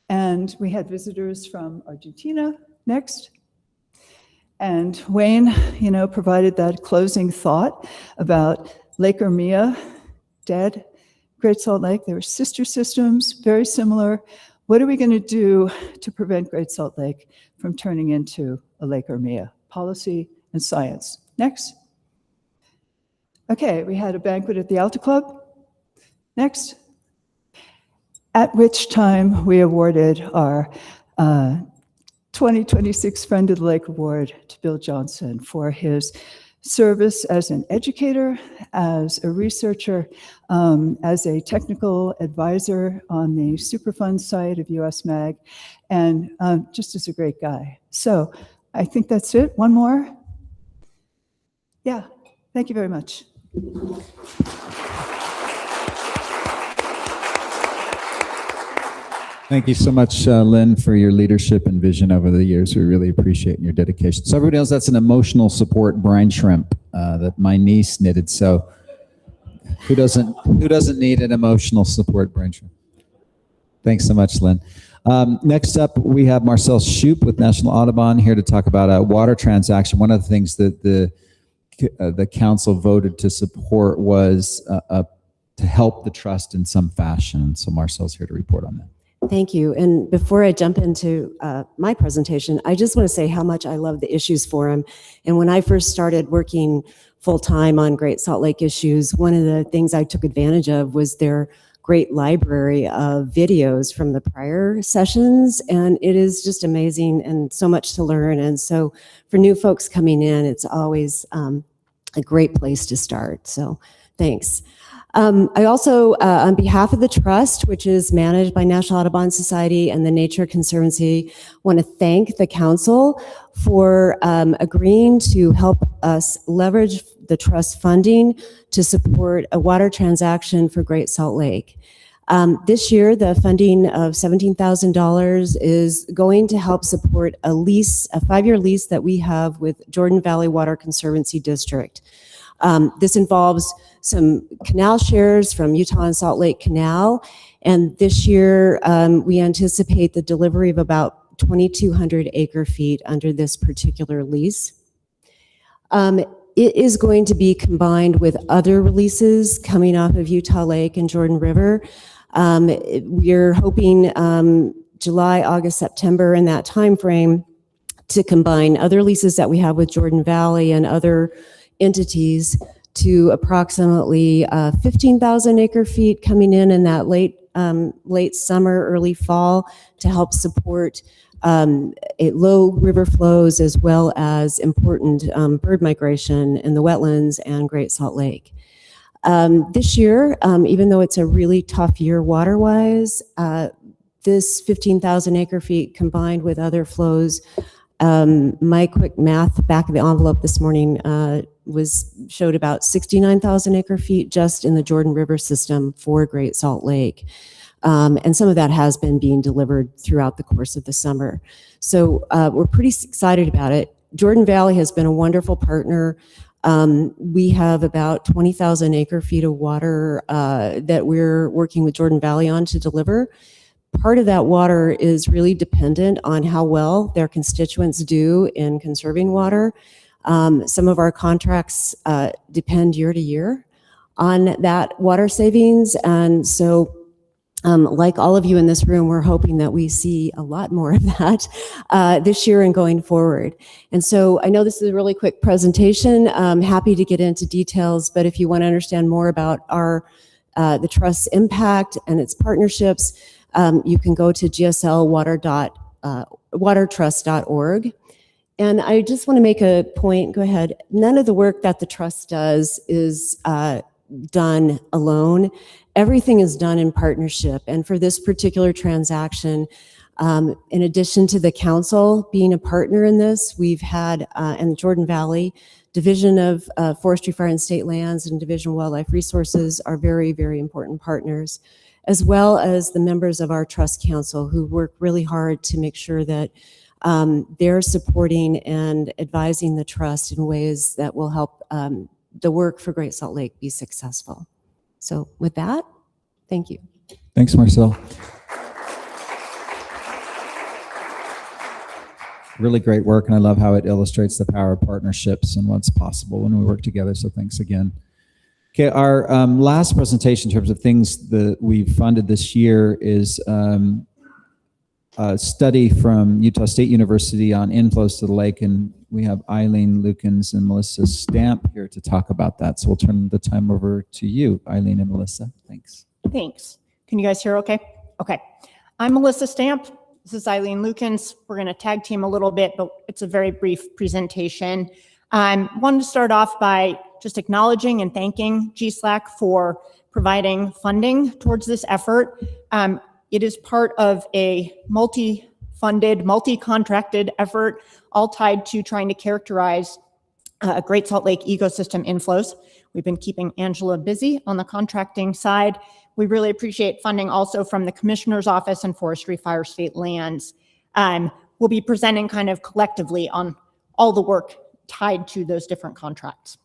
And we had visitors from Argentina. Next. And Wayne, provided that closing thought about Lake Ermia, dead, Great Salt Lake. They were sister systems, very similar. What are we going to do to prevent Great Salt Lake from turning into a Lake Ermia? Policy and science. Next. Okay, we had a banquet at the Alta Club. Next. At which time we awarded our 2026 Friend of the Lake Award to Bill Johnson for his service as an educator, as a researcher, as a technical advisor on the Superfund side of USMAG, and just as a great guy. So I think that's it. One more. Yeah, thank you very much. Thank you so much, Lynn, for your leadership and vision over the years. We really appreciate your dedication. So everybody else, that's an emotional support brine shrimp that my niece knitted. So who doesn't need an emotional support brine shrimp? Thanks so much, Lynn. Next up, we have Marcelle Shoop with National Audubon here to talk about a water transaction. One of the things that the council voted to support was to help the trust in some fashion. So Marcelle's here to report on that. Thank you. And before I jump into my presentation, I just want to say how much I love the Issues Forum. And when I first started working full-time on Great Salt Lake issues, one of the things I took advantage of was their great library of videos from the prior sessions. And it is just amazing and so much to learn. And so for new folks coming in, it's always a great place to start. So thanks. I also, on behalf of the Trust, which is managed by National Audubon Society and the Nature Conservancy, want to thank the Council for agreeing to help us leverage the Trust funding to support a water transaction for Great Salt Lake. This year, the funding of $17,000 is going to help support a 5-year lease that we have with Jordan Valley Water Conservancy District. This involves some canal shares from Utah and Salt Lake Canal. And this year, we anticipate the delivery of about 2,200 acre feet under this particular lease. It is going to be combined with other releases coming off of Utah Lake and Jordan River. We're hoping July, August, September in that time frame to combine other leases that we have with Jordan Valley and other entities to approximately 15,000 acre feet coming in that late summer, early fall to help support low river flows as well as important bird migration in the wetlands and Great Salt Lake. This year, even though it's a really tough year water-wise, this 15,000 acre feet combined with other flows, my quick math back of the envelope this morning showed about 69,000 acre feet just in the Jordan River system for Great Salt Lake. And some of that has been being delivered throughout the course of the summer. So we're pretty excited about it. Jordan Valley has been a wonderful partner. We have about 20,000 acre feet of water that we're working with Jordan Valley on to deliver. Part of that water is really dependent on how well their constituents do in conserving water. Some of our contracts depend year to year on that water savings. And so like all of you in this room, we're hoping that we see a lot more of that this year and going forward. And so I know this is a really quick presentation. I'm happy to get into details, but if you want to understand more about the Trust's impact and its partnerships, you can go to gslwatertrust.org. And I just want to make a point, go ahead. None of the work that the Trust does is done alone. Everything is done in partnership. And for this particular transaction, in addition to the council being a partner in this, we've had, in the Jordan Valley, Division of Forestry, Fire and State Lands and Division of Wildlife Resources are very, very important partners, as well as the members of our trust council who work really hard to make sure that they're supporting and advising the trust in ways that will help the work for Great Salt Lake be successful. So with that, thank you. Thanks, Marcelle. Really great work, and I love how it illustrates the power of partnerships and what's possible when we work together, so thanks again. Okay, our last presentation in terms of things that we've funded this year is a study from Utah State University on inflows to the lake, and we have Eileen, Lukens, and Melissa Stamp here to talk about that. So we'll turn the time over to you, Eileen and Melissa. Thanks. Thanks. Can you guys hear okay? Okay. I'm Melissa Stamp. This is Eileen Lukens. We're going to tag team a little bit, but it's a very brief presentation. I wanted to start off by just acknowledging and thanking GSLAC for providing funding towards this effort. It is part of a multi-funded, multi-contracted effort, all tied to trying to characterize Great Salt Lake ecosystem inflows. We've been keeping Angela busy on the contracting side. We really appreciate funding also from the Commissioner's Office and Forestry, Fire, State Lands. We'll be presenting kind of collectively on all the work tied to those different contracts.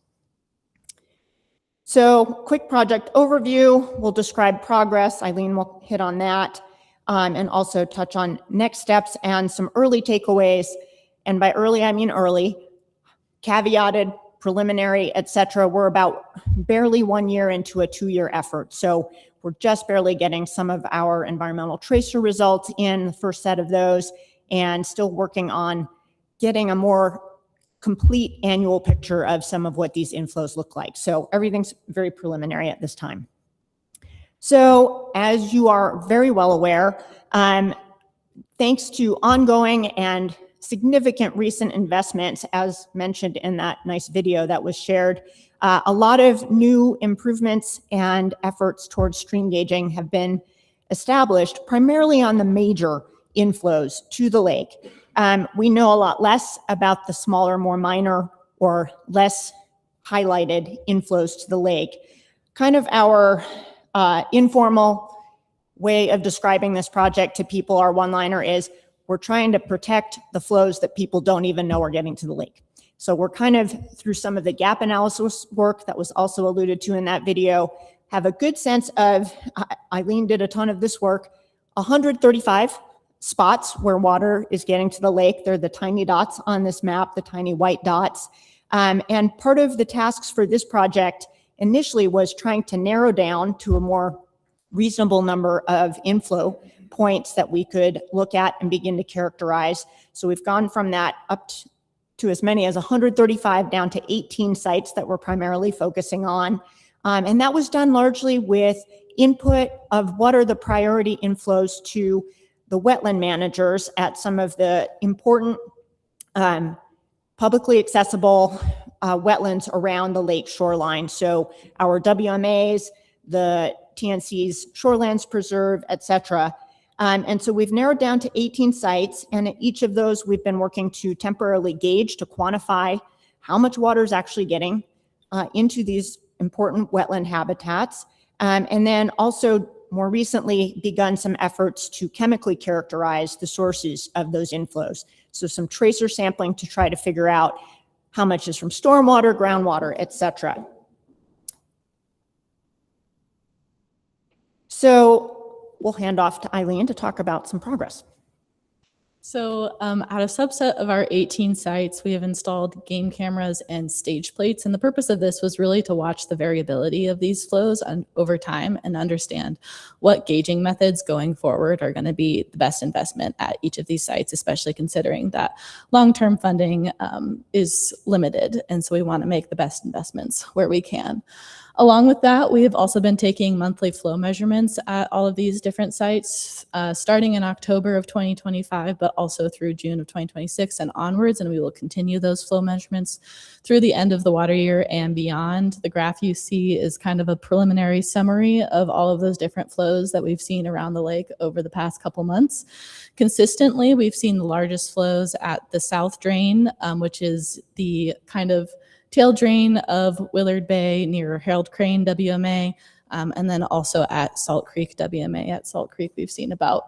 So quick project overview, we'll describe progress. Eileen will hit on that, and also touch on next steps and some early takeaways. And by early, I mean early, caveated, preliminary, etc. We're about barely 1 year into a 2-year effort. So we're just barely getting some of our environmental tracer results in, the first set of those, and still working on getting a more complete annual picture of some of what these inflows look like. So everything's very preliminary at this time. So as you are very well aware, thanks to ongoing and significant recent investments, as mentioned in that nice video that was shared, a lot of new improvements and efforts towards stream gauging have been established, primarily on the major inflows to the lake. We know a lot less about the smaller, more minor, or less highlighted inflows to the lake. Kind of our informal way of describing this project to people, our one-liner is, we're trying to protect the flows that people don't even know are getting to the lake. So we're kind of, through some of the gap analysis work that was also alluded to in that video, have a good sense of, Eileen did a ton of this work, 135 spots where water is getting to the lake. They're the tiny dots on this map, the tiny white dots. And part of the tasks for this project initially was trying to narrow down to a more reasonable number of inflow points that we could look at and begin to characterize. So we've gone from that up to as many as 135 down to 18 sites that we're primarily focusing on. And that was done largely with input of what are the priority inflows to the wetland managers at some of the important publicly accessible wetlands around the lake shoreline. So our WMAs, the TNC's Shorelands Preserve, etc. And so we've narrowed down to 18 sites, and at each of those we've been working to temporarily gauge, to quantify how much water is actually getting into these important wetland habitats. And then also more recently begun some efforts to chemically characterize the sources of those inflows. So some tracer sampling to try to figure out how much is from stormwater, groundwater, etc. So we'll hand off to Eileen to talk about some progress. So at a subset of our 18 sites, we have installed game cameras and stage plates. And the purpose of this was really to watch the variability of these flows over time and understand what gauging methods going forward are going to be the best investment at each of these sites, especially considering that long-term funding is limited. And so we want to make the best investments where we can. Along with that, we have also been taking monthly flow measurements at all of these different sites, starting in October of 2025, but also through June of 2026 and onwards, and we will continue those flow measurements through the end of the water year and beyond. The graph you see is kind of a preliminary summary of all of those different flows that we've seen around the lake over the past couple months. Consistently, we've seen the largest flows at the South Drain, which is the kind of tail drain of Willard Bay near Harold Crane WMA, and then also at Salt Creek WMA. At Salt Creek, we've seen about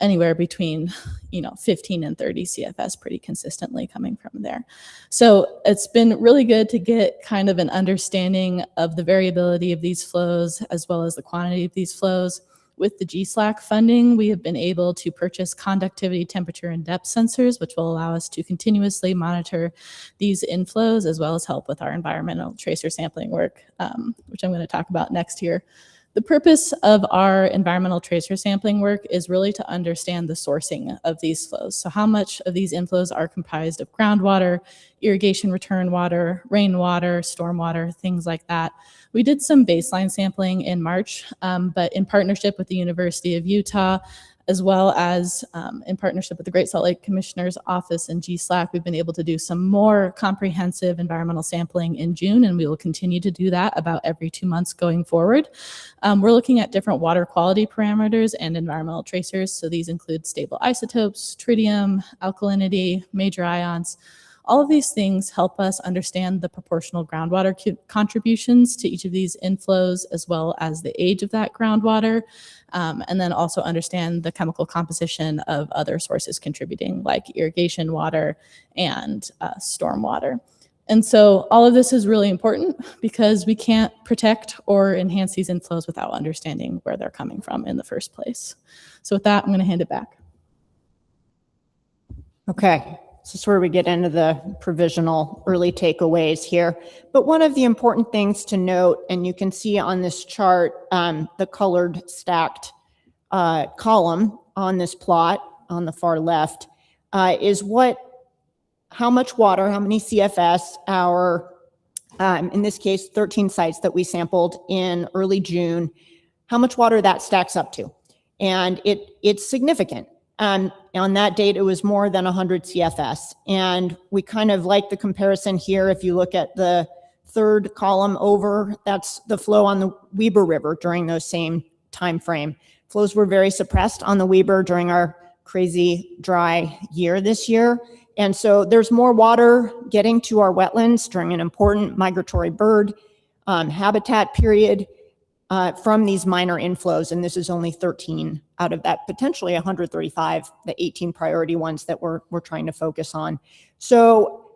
anywhere between 15 and 30 CFS pretty consistently coming from there. So it's been really good to get kind of an understanding of the variability of these flows as well as the quantity of these flows. With the GSLAC funding, we have been able to purchase conductivity, temperature, and depth sensors, which will allow us to continuously monitor these inflows, as well as help with our environmental tracer sampling work, which I'm going to talk about next here. The purpose of our environmental tracer sampling work is really to understand the sourcing of these flows. So how much of these inflows are comprised of groundwater, irrigation return water, rainwater, stormwater, things like that. We did some baseline sampling in March, but in partnership with the University of Utah, as well as in partnership with the Great Salt Lake Commissioner's Office and GSLAC, we've been able to do some more comprehensive environmental sampling in June, and we will continue to do that about every 2 months going forward. We're looking at different water quality parameters and environmental tracers, so these include stable isotopes, tritium, alkalinity, major ions. All of these things help us understand the proportional groundwater contributions to each of these inflows, as well as the age of that groundwater, and then also understand the chemical composition of other sources contributing, like irrigation water and stormwater. And so all of this is really important because we can't protect or enhance these inflows without understanding where they're coming from in the first place. So with that, I'm going to hand it back. Okay. This is where we get into the provisional early takeaways here. But one of the important things to note, and you can see on this chart, the colored stacked column on this plot on the far left, is how much water, how many CFS our, in this case, 13 sites that we sampled in early June, how much water that stacks up to. And it's significant. On that date, it was more than 100 CFS. And we kind of like the comparison here. If you look at the third column over, that's the flow on the Weber River during those same time frame. Flows were very suppressed on the Weber during our crazy dry year this year. And so there's more water getting to our wetlands during an important migratory bird habitat period from these minor inflows, and this is only 13 out of that potentially 135, the 18 priority ones that we're trying to focus on. So,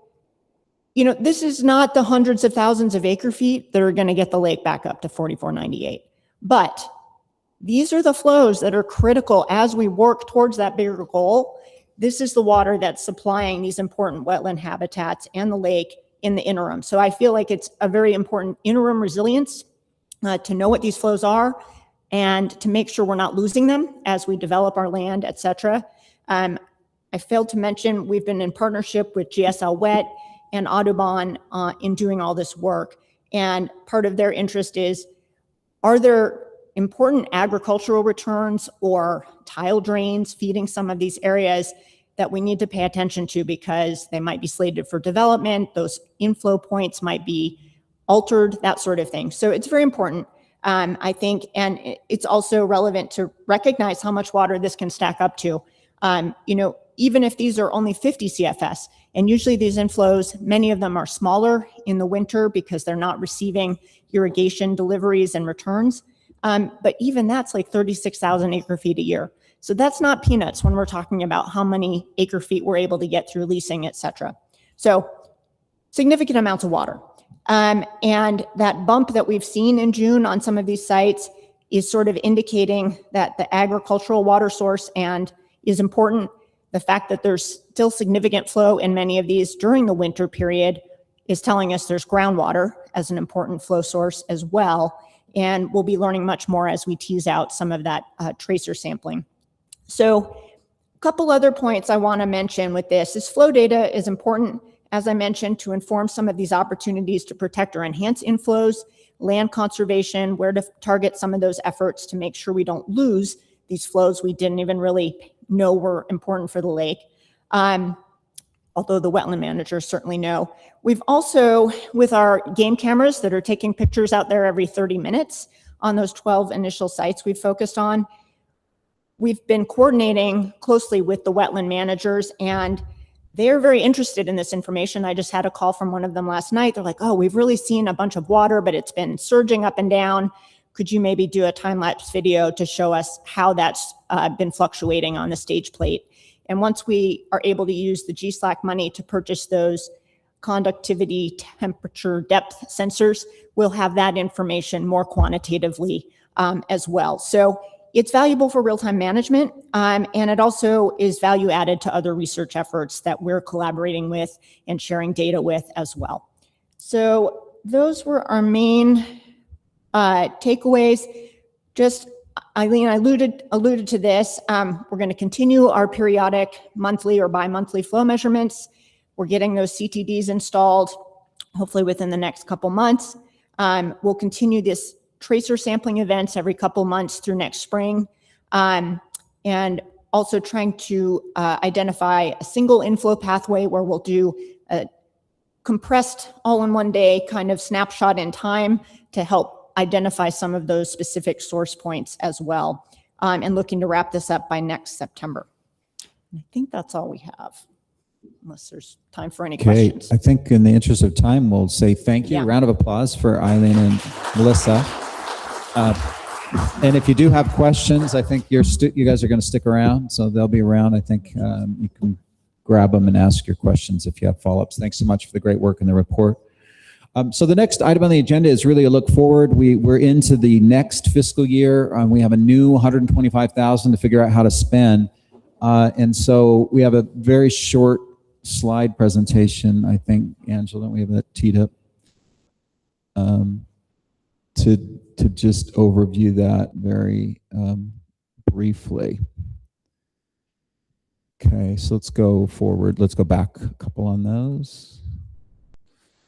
this is not the hundreds of thousands of acre feet that are going to get the lake back up to 4498, but these are the flows that are critical as we work towards that bigger goal. This is the water that's supplying these important wetland habitats and the lake in the interim. So I feel like it's a very important interim resilience to know what these flows are and to make sure we're not losing them as we develop our land, et cetera. I failed to mention we've been in partnership with GSL Wet and Audubon in doing all this work. And part of their interest is, are there important agricultural returns or tile drains feeding some of these areas that we need to pay attention to because they might be slated for development, those inflow points might be altered, that sort of thing. So it's very important, I think, and it's also relevant to recognize how much water this can stack up to. Even if these are only 50 CFS, and usually these inflows, many of them are smaller in the winter because they're not receiving irrigation deliveries and returns. But even that's like 36,000 acre feet a year. So that's not peanuts when we're talking about how many acre feet we're able to get through leasing, et cetera. So significant amounts of water. And that bump that we've seen in June on some of these sites is sort of indicating that the agricultural water source and is important. The fact that there's still significant flow in many of these during the winter period is telling us there's groundwater as an important flow source as well. And we'll be learning much more as we tease out some of that tracer sampling. So a couple other points I want to mention with this is flow data is important as I mentioned, to inform some of these opportunities to protect or enhance inflows, land conservation, where to target some of those efforts to make sure we don't lose these flows we didn't even really know were important for the lake. Although the wetland managers certainly know. We've also, with our game cameras that are taking pictures out there every 30 minutes on those 12 initial sites we've focused on, we've been coordinating closely with the wetland managers, and they're very interested in this information. I just had a call from one of them last night. They're like, oh, we've really seen a bunch of water, but it's been surging up and down. Could you maybe do a time-lapse video to show us how that's been fluctuating on the stage plate? And once we are able to use the GSLAC money to purchase those conductivity, temperature, depth sensors, we'll have that information more quantitatively as well. So it's valuable for real-time management, and it also is value added to other research efforts that we're collaborating with and sharing data with as well. So those were our main takeaways. Just Eileen alluded to this. We're going to continue our periodic monthly or bi-monthly flow measurements. We're getting those CTDs installed, hopefully within the next couple months. We'll continue this tracer sampling events every couple months through next spring, and also trying to identify a single inflow pathway where we'll do a compressed all in one day kind of snapshot in time to help identify some of those specific source points as well, and looking to wrap this up by next September. I think that's all we have, unless there's time for any questions. I think in the interest of time, we'll say thank you. Yeah. Round of applause for Eileen and Melissa. And if you do have questions, I think you guys are going to stick around, so they'll be around. I think you can grab them and ask your questions if you have follow-ups. Thanks so much for the great work in the report. So the next item on the agenda is really a look forward. We're into the next fiscal year. We have a new $125,000 to figure out how to spend. And so we have a very short slide presentation, I think, Angela, we have that teed up to just overview that very briefly. Okay, so let's go forward. Let's go back a couple on those.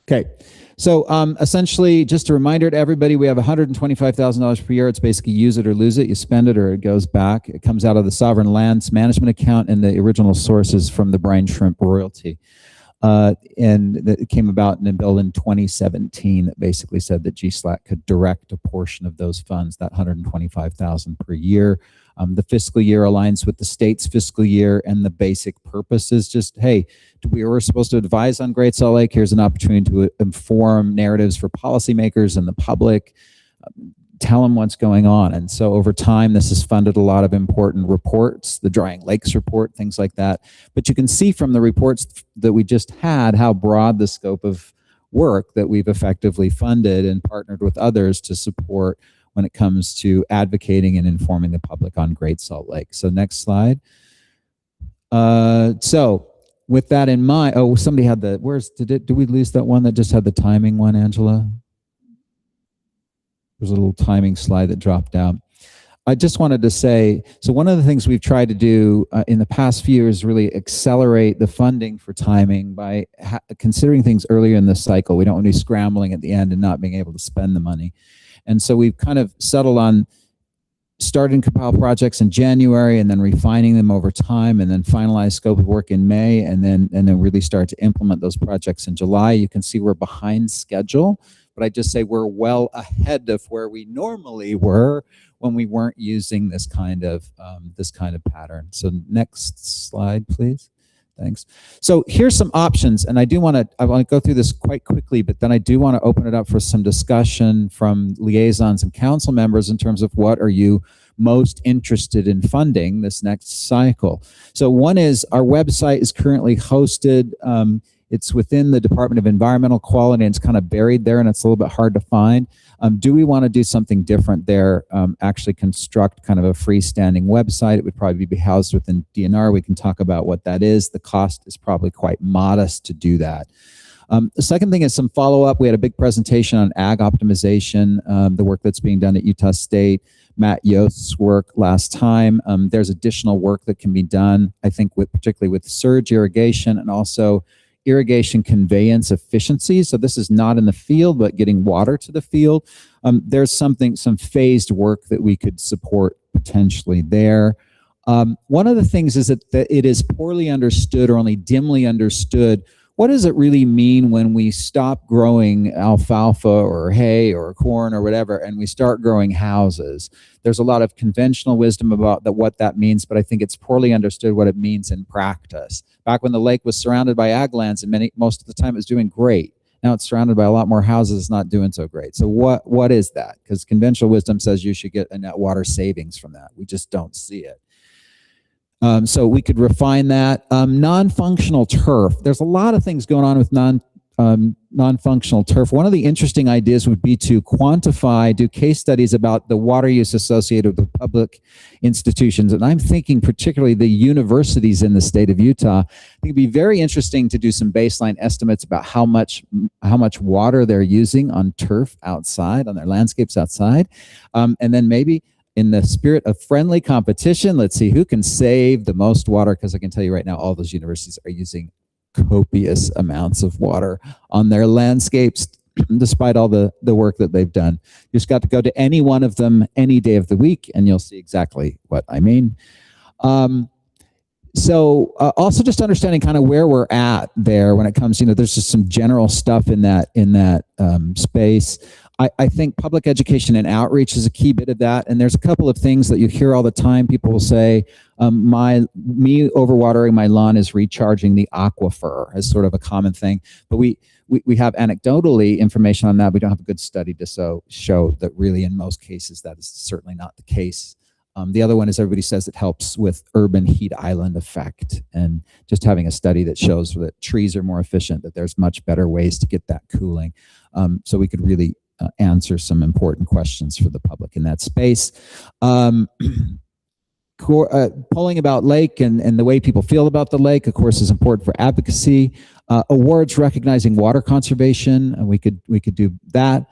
Okay, so essentially, just a reminder to everybody, we have $125,000 per year. It's basically use it or lose it. You spend it or it goes back. It comes out of the Sovereign Lands Management Account, and the original source is from the brine shrimp royalty. And it came about in a bill in 2017 that basically said that GSLAC could direct a portion of those funds, that $125,000 per year. The fiscal year aligns with the state's fiscal year, and the basic purpose is just, hey, we were supposed to advise on Great Salt Lake. Here's an opportunity to inform narratives for policymakers and the public, tell them what's going on. And so over time, this has funded a lot of important reports, the Drying Lakes report, things like that. But you can see from the reports that we just had how broad the scope of work that we've effectively funded and partnered with others to support when it comes to advocating and informing the public on Great Salt Lake. So next slide. So with that in mind, oh, somebody had the, did we lose that one that just had the timing one, Angela? There's a little timing slide that dropped out. I just wanted to say, so one of the things we've tried to do in the past few years is really accelerate the funding for timing by considering things earlier in the cycle. We don't want to be scrambling at the end and not being able to spend the money. And so we've kind of settled on starting compile projects in January and then refining them over time, and then finalize scope of work in May, and then really start to implement those projects in July. You can see we're behind schedule, but I just say we're well ahead of where we normally were when we weren't using this kind of pattern. So next slide, please. Thanks. So here's some options, and I want to go through this quite quickly, but then I do want to open it up for some discussion from liaisons and council members in terms of what are you most interested in funding this next cycle. So one is our website is currently hosted. It's within the Department of Environmental Quality, and it's kind of buried there, and it's a little bit hard to find. Do we want to do something different there, actually construct kind of a freestanding website? It would probably be housed within DNR. We can talk about what that is. The cost is probably quite modest to do that. The second thing is some follow-up. We had a big presentation on ag optimization, the work that's being done at Utah State, Matt Yost's work last time. There's additional work that can be done, I think, particularly with surge irrigation, and also irrigation conveyance efficiency. So this is not in the field, but getting water to the field. There's some phased work that we could support potentially there. One of the things is that it is poorly understood or only dimly understood. What does it really mean when we stop growing alfalfa or hay or corn or whatever, and we start growing houses? There's a lot of conventional wisdom about what that means, but I think it's poorly understood what it means in practice. Back when the lake was surrounded by ag lands, and most of the time it was doing great. Now it's surrounded by a lot more houses, it's not doing so great. So what is that? Because conventional wisdom says you should get a net water savings from that. We just don't see it. So we could refine that. Non-functional turf. There's a lot of things going on with non-functional turf. One of the interesting ideas would be to quantify, do case studies about the water use associated with public institutions. And I'm thinking particularly the universities in the state of Utah. I think it'd be very interesting to do some baseline estimates about how much water they're using on turf outside, on their landscapes outside. And then maybe in the spirit of friendly competition, let's see who can save the most water, because I can tell you right now, all those universities are using copious amounts of water on their landscapes, despite all the work that they've done. You just got to go to any one of them any day of the week, and you'll see exactly what I mean. So also just understanding kind of where we're at there when it comes, there's just some general stuff in that space. I think public education and outreach is a key bit of that. And there's a couple of things that you hear all the time. People will say, me overwatering my lawn is recharging the aquifer, as sort of a common thing. But we have anecdotally information on that. We don't have a good study to show that really in most cases that is certainly not the case. The other one is everybody says it helps with urban heat island effect, and just having a study that shows that trees are more efficient, that there's much better ways to get that cooling. So we could really answer some important questions for the public in that space. Polling about lake and the way people feel about the lake, of course, is important for advocacy. Awards recognizing water conservation, and we could do that.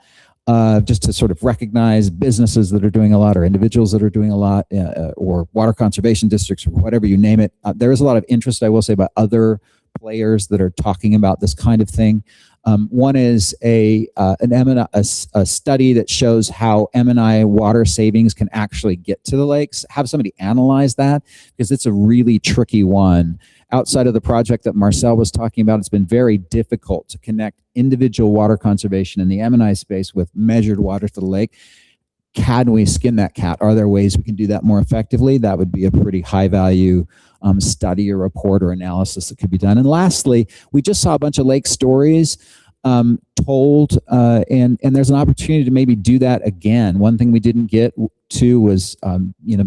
Just to sort of recognize businesses that are doing a lot, or individuals that are doing a lot, or water conservation districts, or whatever you name it. There is a lot of interest, I will say, by other players that are talking about this kind of thing. One is a study that shows how M&I water savings can actually get to the lakes. Have somebody analyze that, because it's a really tricky one. Outside of the project that Marcelle was talking about, it's been very difficult to connect individual water conservation in the M&I space with measured water to the lake. Can we skin that cat? Are there ways we can do that more effectively? That would be a pretty high value study or report or analysis that could be done. And lastly, we just saw a bunch of lake stories told, and there's an opportunity to maybe do that again. One thing we didn't get to was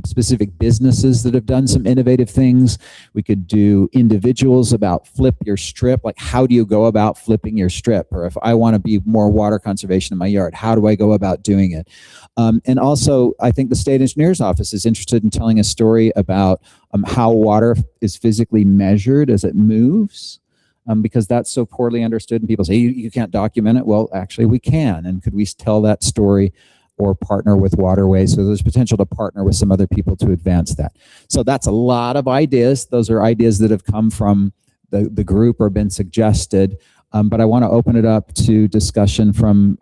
specific businesses that have done some innovative things. We could do individuals about flip your strip, like how do you go about flipping your strip? Or if I want to be more water conservation in my yard, how do I go about doing it? And also, I think the state engineer's office is interested in telling a story about how water is physically measured as it moves. Because that's so poorly understood, and people say you can't document it. Well, actually we can, and could we tell that story or partner with waterways? So there's potential to partner with some other people to advance that. So that's a lot of ideas. Those are ideas that have come from the group or been suggested, but I want to open it up to discussion from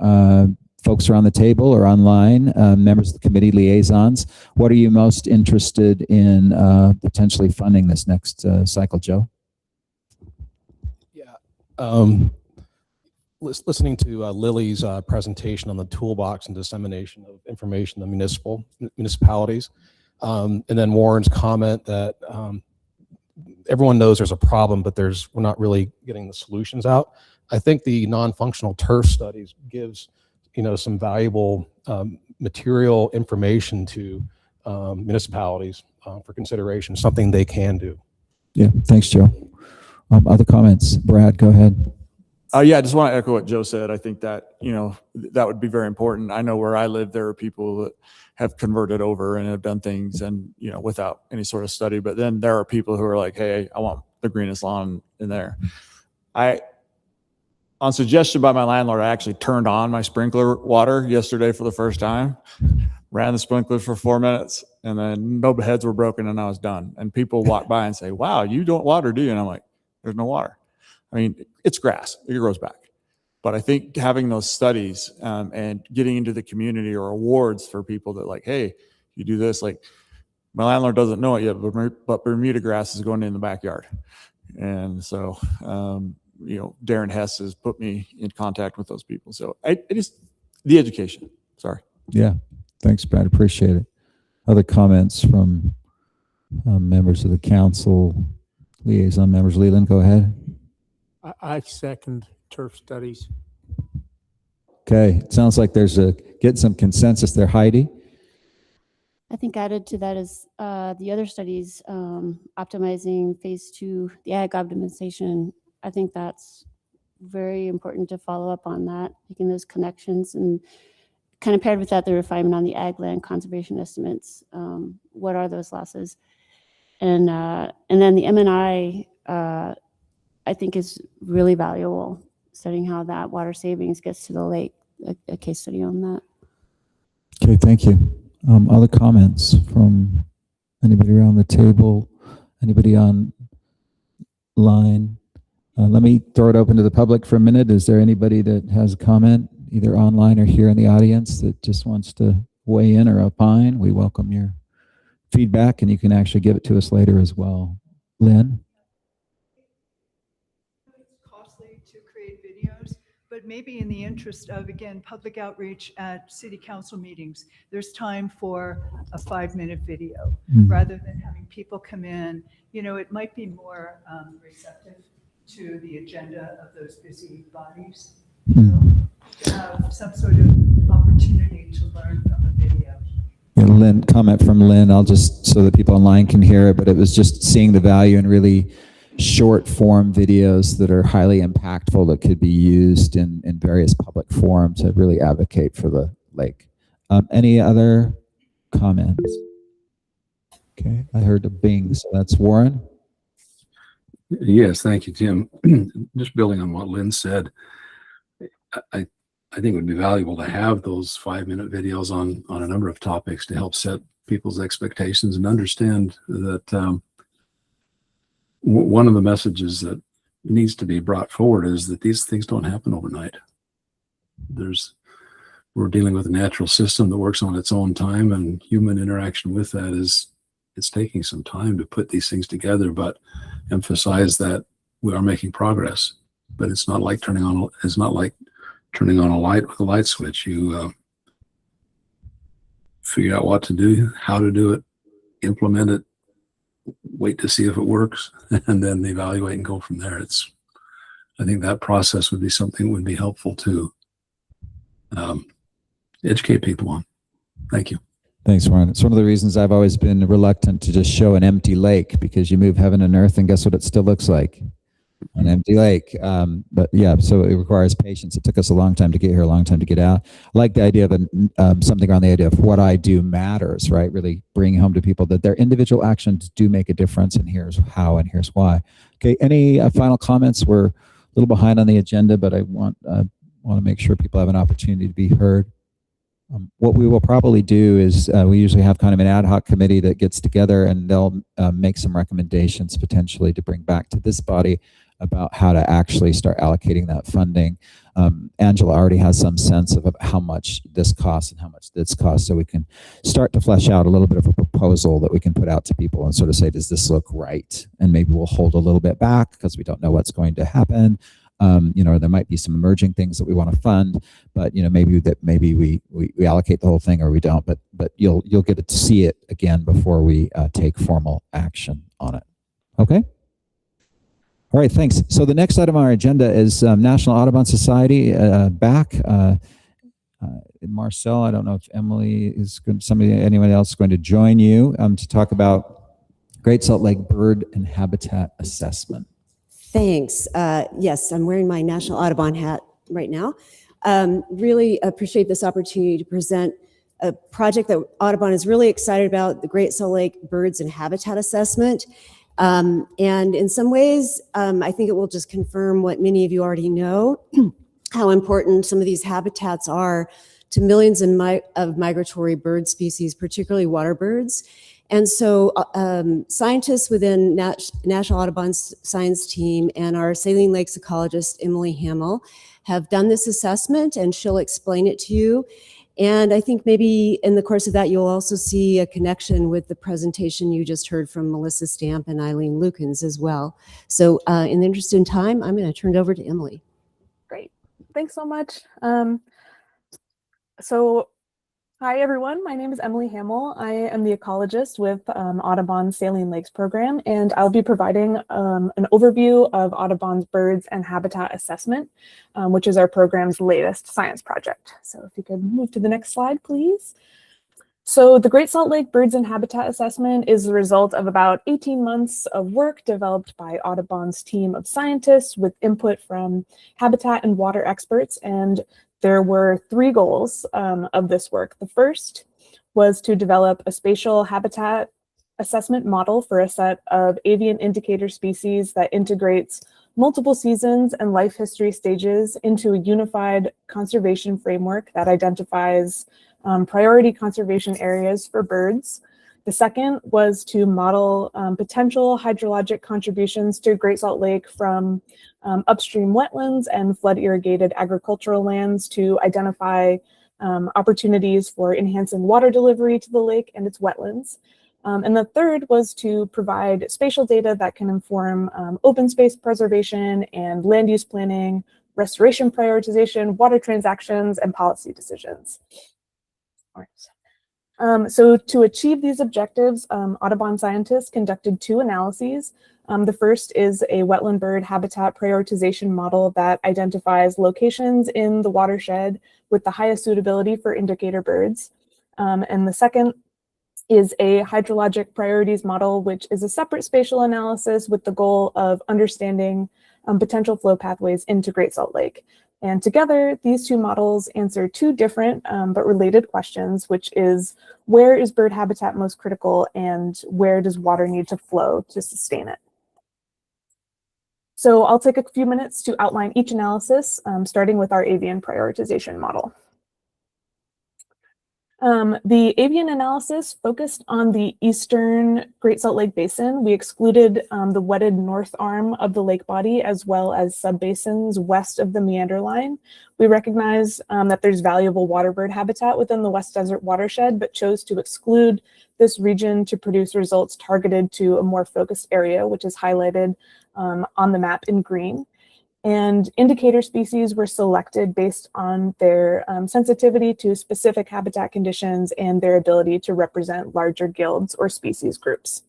folks around the table or online, members of the committee, liaisons. What are you most interested in potentially funding this next cycle, Joe? Listening to Lily's presentation on the toolbox and dissemination of information to municipalities, and then Warren's comment that everyone knows there's a problem, but we're not really getting the solutions out. I think the non-functional turf studies gives some valuable material information to municipalities for consideration, something they can do. Yeah, thanks, Joe. Other comments? Brad, go ahead. Yeah, I just want to echo what Joe said. I think that, that would be very important. I know where I live, there are people that have converted over and have done things and, without any sort of study. But then there are people who are like, hey, I want the greenest lawn in there. On suggestion by my landlord, I actually turned on my sprinkler water yesterday for the first time, ran the sprinkler for 4 minutes, and then no heads were broken and I was done. And people walk by and say, wow, you don't water, do you? And I'm like, there's no water. I mean, it's grass, it grows back. But I think having those studies and getting into the community or awards for people that like, hey, you do this, like my landlord doesn't know it yet, but Bermuda grass is going in the backyard. And so, you know, Darren Hess has put me in contact with those people. So it is the education. Sorry. Yeah. Thanks, Brad. Appreciate it. Other comments from members of the council, liaison members? Leland, go ahead. I second turf studies. Okay. It sounds like there's getting some consensus there. Heidi? I think added to that is the other studies, optimizing phase 2, the ag optimization. I think that's very important to follow up on that, making those connections, and kind of paired with that, the refinement on the ag land conservation estimates. What are those losses? And then the M&I, I think is really valuable, studying how that water savings gets to the lake, a case study on that. Okay, thank you. Other comments from anybody around the table? Anybody online? Let me throw it open to the public for a minute. Is there anybody that has a comment, either online or here in the audience, that just wants to weigh in or opine? We welcome your feedback, and you can actually give it to us later as well. Lynn? But maybe in the interest of, again, public outreach at city council meetings, there's time for a 5-minute video rather than having people come in. You know, it might be more receptive to the agenda of those busy bodies. To have some sort of opportunity to learn from a video. Yeah, Lynn, comment from Lynn. I'll just, so that people online can hear it, but it was just seeing the value in really short form videos that are highly impactful that could be used in various public forums to really advocate for the lake. Any other comments? Okay, I heard a bing, so that's Warren. Yes, thank you, Tim. Just building on what Lynn said, I think it would be valuable to have those 5-minute videos on a number of topics to help set people's expectations and understand that one of the messages that needs to be brought forward is that these things don't happen overnight. We're dealing with a natural system that works on its own time, and human interaction with that it's taking some time to put these things together, but emphasize that we are making progress. But it's not like turning on a light with a light switch. You figure out what to do, how to do it, implement it, wait to see if it works, and then evaluate and go from there. I think that process would be something that would be helpful to educate people on. Thank you. Thanks, Warren. It's one of the reasons I've always been reluctant to just show an empty lake, because you move heaven and earth and guess what it still looks like? An empty lake. But yeah, so it requires patience. It took us a long time to get here, a long time to get out. I like the idea of something around the idea of what I do matters, right? Really bringing home to people that their individual actions do make a difference, and here's how and here's why. Okay, any final comments? We're a little behind on the agenda, but I want to make sure people have an opportunity to be heard. What we will probably do is we usually have kind of an ad hoc committee that gets together, and they'll make some recommendations potentially to bring back to this body about how to actually start allocating that funding. Angela already has some sense of how much this costs and how much this costs, so we can start to flesh out a little bit of a proposal that we can put out to people and sort of say, does this look right? And maybe we'll hold a little bit back because we don't know what's going to happen. You know, there might be some emerging things that we want to fund, but you know, maybe we allocate the whole thing or we don't. But you'll get to see it again before we take formal action on it. Okay. All right, thanks. So the next item on our agenda is National Audubon Society back. Marcelle, I don't know if Emily is going, anyone else is going to join you to talk about Great Salt Lake Bird and Habitat Assessment. Thanks. Yes, I'm wearing my National Audubon hat right now. Really appreciate this opportunity to present a project that Audubon is really excited about, the Great Salt Lake Birds and Habitat Assessment. And in some ways, I think it will just confirm what many of you already know, how important some of these habitats are to millions of migratory bird species, particularly water birds. And so scientists within National Audubon Science Team and our Saline Lakes ecologist, Emily Hamel, have done this assessment, and she'll explain it to you. And I think maybe in the course of that, you'll also see a connection with the presentation you just heard from Melissa Stamp and Eileen Lukens as well. So in the interest in time, I'm going to turn it over to Emily. Great. Thanks so much. Hi everyone, my name is Emily Hamel. I am the ecologist with Audubon Saline Lakes program, and I'll be providing an overview of Audubon's Birds and Habitat Assessment, which is our program's latest science project. So if you could move to the next slide, please. So the Great Salt Lake Birds and Habitat Assessment is the result of about 18 months of work developed by Audubon's team of scientists with input from habitat and water experts, and there were 3 goals of this work. The first was to develop a spatial habitat assessment model for a set of avian indicator species that integrates multiple seasons and life history stages into a unified conservation framework that identifies priority conservation areas for birds. The second was to model potential hydrologic contributions to Great Salt Lake from upstream wetlands and flood irrigated agricultural lands to identify opportunities for enhancing water delivery to the lake and its wetlands. And the third was to provide spatial data that can inform open space preservation and land use planning, restoration prioritization, water transactions, and policy decisions. All right. So to achieve these objectives, Audubon scientists conducted 2 analyses. The first is a wetland bird habitat prioritization model that identifies locations in the watershed with the highest suitability for indicator birds. And the second is a hydrologic priorities model, which is a separate spatial analysis with the goal of understanding potential flow pathways into Great Salt Lake. And together, these 2 models answer 2 different but related questions, which is where is bird habitat most critical and where does water need to flow to sustain it? So I'll take a few minutes to outline each analysis, starting with our avian prioritization model. The avian analysis focused on the eastern Great Salt Lake Basin. We excluded the wetted north arm of the lake body as well as subbasins west of the meander line. We recognize that there's valuable waterbird habitat within the West Desert watershed, but chose to exclude this region to produce results targeted to a more focused area, which is highlighted on the map in green. And indicator species were selected based on their sensitivity to specific habitat conditions and their ability to represent larger guilds or species groups.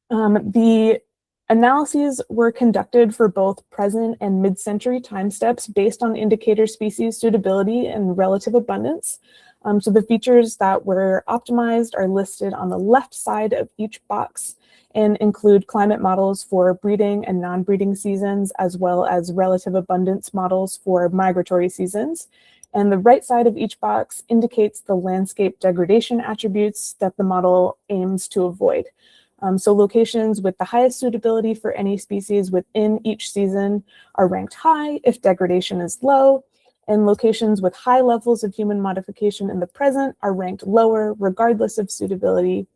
The analyses were conducted for both present and mid-century time steps based on indicator species suitability and relative abundance. So the features that were optimized are listed on the left side of each box and include climate models for breeding and non-breeding seasons, as well as relative abundance models for migratory seasons. And the right side of each box indicates the landscape degradation attributes that the model aims to avoid. So locations with the highest suitability for any species within each season are ranked high if degradation is low, and locations with high levels of human modification in the present are ranked lower regardless of suitability.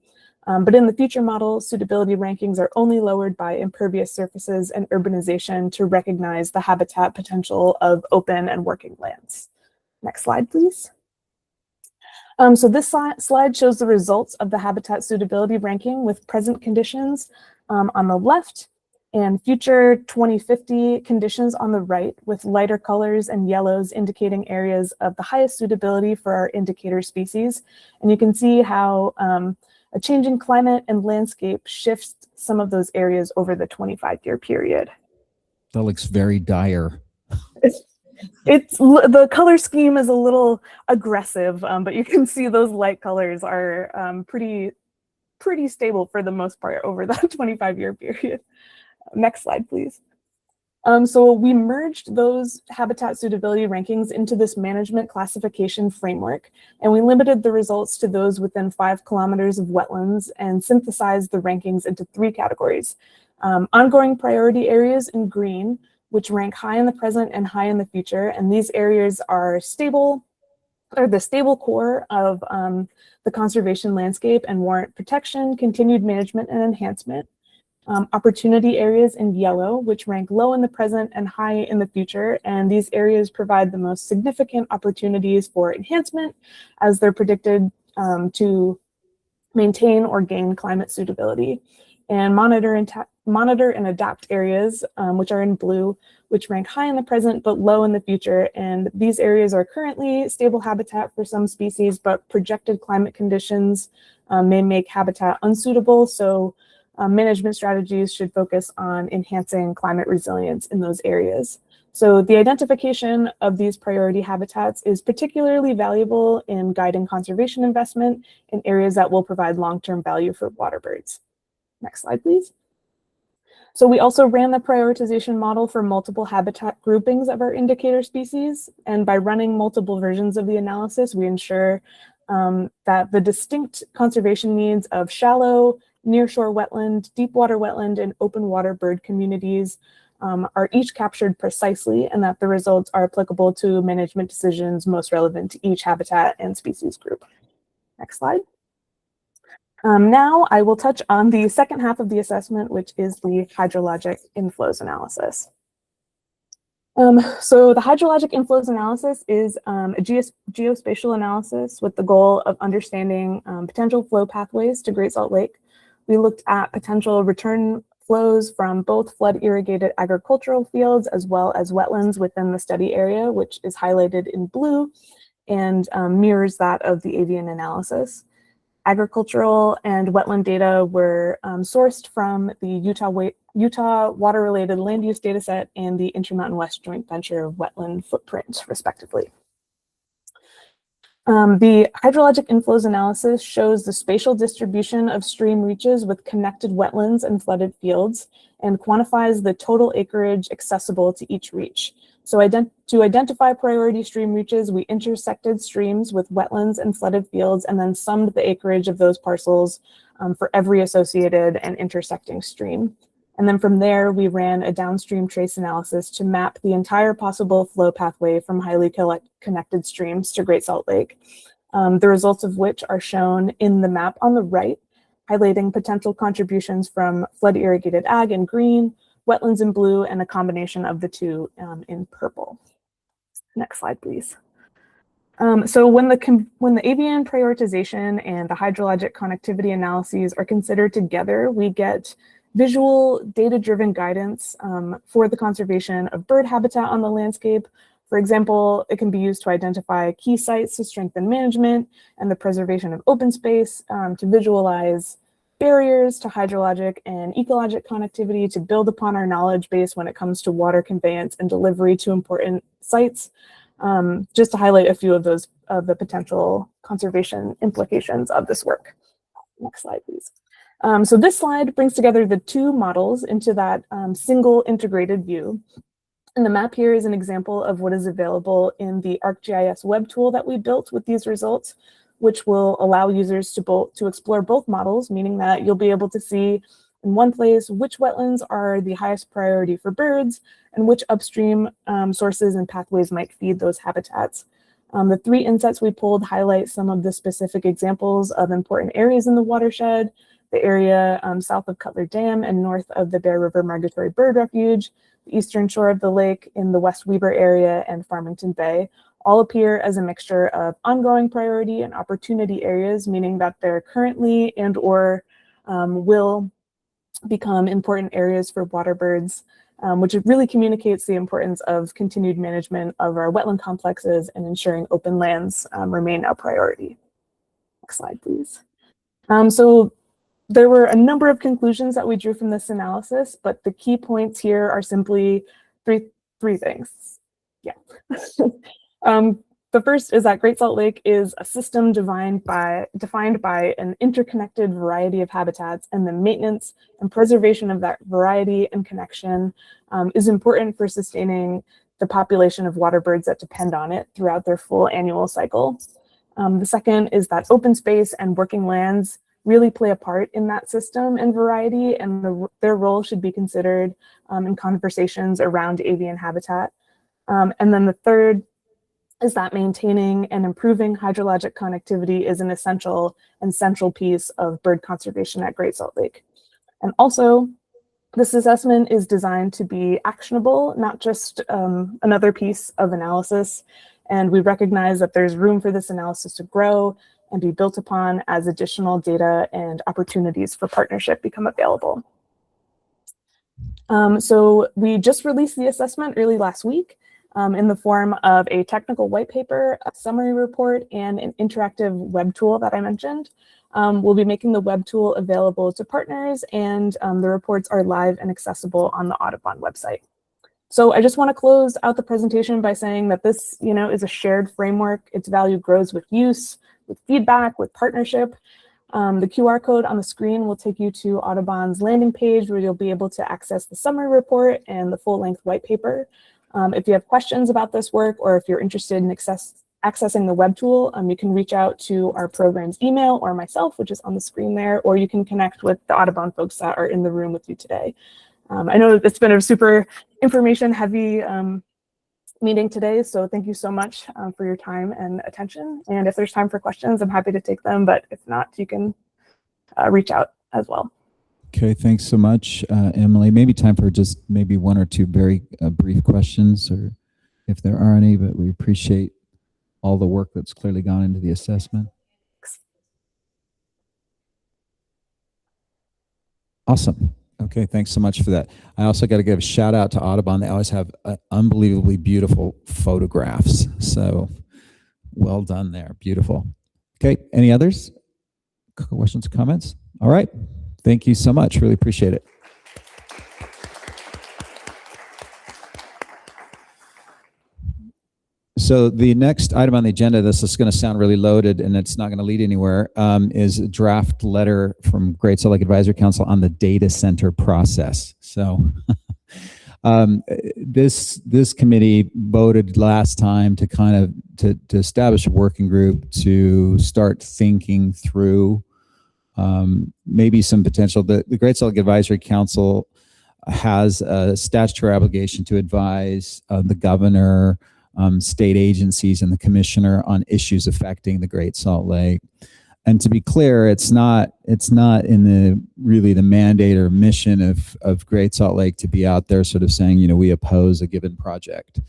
But in the future model, suitability rankings are only lowered by impervious surfaces and urbanization to recognize the habitat potential of open and working lands. Next slide, please. So this slide shows the results of the habitat suitability ranking with present conditions on the left and future 2050 conditions on the right, with lighter colors and yellows indicating areas of the highest suitability for our indicator species. And you can see how a changing climate and landscape shifts some of those areas over the 25-year period. That looks very dire. The color scheme is a little aggressive, but you can see those light colors are pretty stable for the most part over that 25-year period. Next slide, please. So we merged those habitat suitability rankings into this management classification framework, and we limited the results to those within 5 kilometers of wetlands and synthesized the rankings into 3 categories. Ongoing priority areas in green, which rank high in the present and high in the future, and these areas are stable, are the stable core of the conservation landscape and warrant protection, continued management and enhancement. Opportunity areas in yellow, which rank low in the present and high in the future. And these areas provide the most significant opportunities for enhancement as they're predicted to maintain or gain climate suitability. And monitor and adapt areas, which are in blue, which rank high in the present but low in the future. And these areas are currently stable habitat for some species, but projected climate conditions may make habitat unsuitable. So management strategies should focus on enhancing climate resilience in those areas. So the identification of these priority habitats is particularly valuable in guiding conservation investment in areas that will provide long-term value for waterbirds. Next slide, please. So we also ran the prioritization model for multiple habitat groupings of our indicator species. And by running multiple versions of the analysis, we ensure that the distinct conservation needs of shallow, nearshore wetland, deep water wetland, and open water bird communities are each captured precisely, and that the results are applicable to management decisions most relevant to each habitat and species group. Next slide. Now I will touch on the second half of the assessment, which is the hydrologic inflows analysis. So the hydrologic inflows analysis is a geospatial analysis with the goal of understanding potential flow pathways to Great Salt Lake. We looked at potential return flows from both flood irrigated agricultural fields as well as wetlands within the study area, which is highlighted in blue and mirrors that of the avian analysis. Agricultural and wetland data were sourced from the Utah water-related land use dataset and the Intermountain West joint venture wetland footprint, respectively. The hydrologic inflows analysis shows the spatial distribution of stream reaches with connected wetlands and flooded fields and quantifies the total acreage accessible to each reach. So to identify priority stream reaches, we intersected streams with wetlands and flooded fields and then summed the acreage of those parcels for every associated and intersecting stream. And then from there, we ran a downstream trace analysis to map the entire possible flow pathway from highly connected streams to Great Salt Lake, the results of which are shown in the map on the right, highlighting potential contributions from flood irrigated ag in green, wetlands in blue, and a combination of the two in purple. Next slide, please. So when the avian prioritization and the hydrologic connectivity analyses are considered together, we get visual data-driven guidance for the conservation of bird habitat on the landscape. For example, it can be used to identify key sites to strengthen management and the preservation of open space, to visualize barriers to hydrologic and ecologic connectivity, to build upon our knowledge base when it comes to water conveyance and delivery to important sites. Just to highlight a few of those of the potential conservation implications of this work. Next slide, please. So this slide brings together the two models into that single integrated view. And the map here is an example of what is available in the ArcGIS web tool that we built with these results, which will allow users to explore both models, meaning that you'll be able to see in one place which wetlands are the highest priority for birds and which upstream sources and pathways might feed those habitats. The three insets we pulled highlight some of the specific examples of important areas in the watershed: the area south of Cutler Dam and north of the Bear River Migratory Bird Refuge, the eastern shore of the lake in the West Weber area, and Farmington Bay, all appear as a mixture of ongoing priority and opportunity areas, meaning that they're currently and or will become important areas for water birds, which really communicates the importance of continued management of our wetland complexes and ensuring open lands remain a priority. Next slide, please. So there were a number of conclusions that we drew from this analysis, but the key points here are simply three things. Yeah. The first is that Great Salt Lake is a system defined by an interconnected variety of habitats, and the maintenance and preservation of that variety and connection is important for sustaining the population of water birds that depend on it throughout their full annual cycle. The second is that open space and working lands really play a part in that system and variety, and their role should be considered in conversations around avian habitat. And then the third is that maintaining and improving hydrologic connectivity is an essential and central piece of bird conservation at Great Salt Lake. And also, this assessment is designed to be actionable, not just another piece of analysis. And we recognize that there's room for this analysis to grow and be built upon as additional data and opportunities for partnership become available. So we just released the assessment early last week in the form of a technical white paper, a summary report, and an interactive web tool that I mentioned. We'll be making the web tool available to partners, and the reports are live and accessible on the Audubon website. So I just want to close out the presentation by saying that this, is a shared framework. Its value grows with use, with feedback, with partnership. The QR code on the screen will take you to Audubon's landing page where you'll be able to access the summary report and the full-length white paper. If you have questions about this work, or if you're interested in accessing the web tool, you can reach out to our program's email or myself, which is on the screen there, or you can connect with the Audubon folks that are in the room with you today. I know it's been a super information-heavy meeting today, so thank you so much for your time and attention. And if there's time for questions, I'm happy to take them, but if not, you can reach out as well. Okay, thanks so much, Emily. Maybe time for just maybe one or two very brief questions, or if there are any, but we appreciate all the work that's clearly gone into the assessment. Awesome. Okay, thanks so much for that. I also got to give a shout out to Audubon. They always have unbelievably beautiful photographs. So well done there. Beautiful. Okay, any others? Questions, comments? All right. Thank you so much. Really appreciate it. So the next item on the agenda, this is going to sound really loaded and it's not going to lead anywhere, is a draft letter from Great Salt Lake Advisory Council on the data center process. So this committee voted last time to kind of to establish a working group to start thinking through maybe some potential. The Great Salt Lake Advisory Council has a statutory obligation to advise the governor, state agencies, and the commissioner on issues affecting the Great Salt Lake. And to be clear, it's not in the really the mandate or mission of Great Salt Lake to be out there sort of saying, we oppose a given project.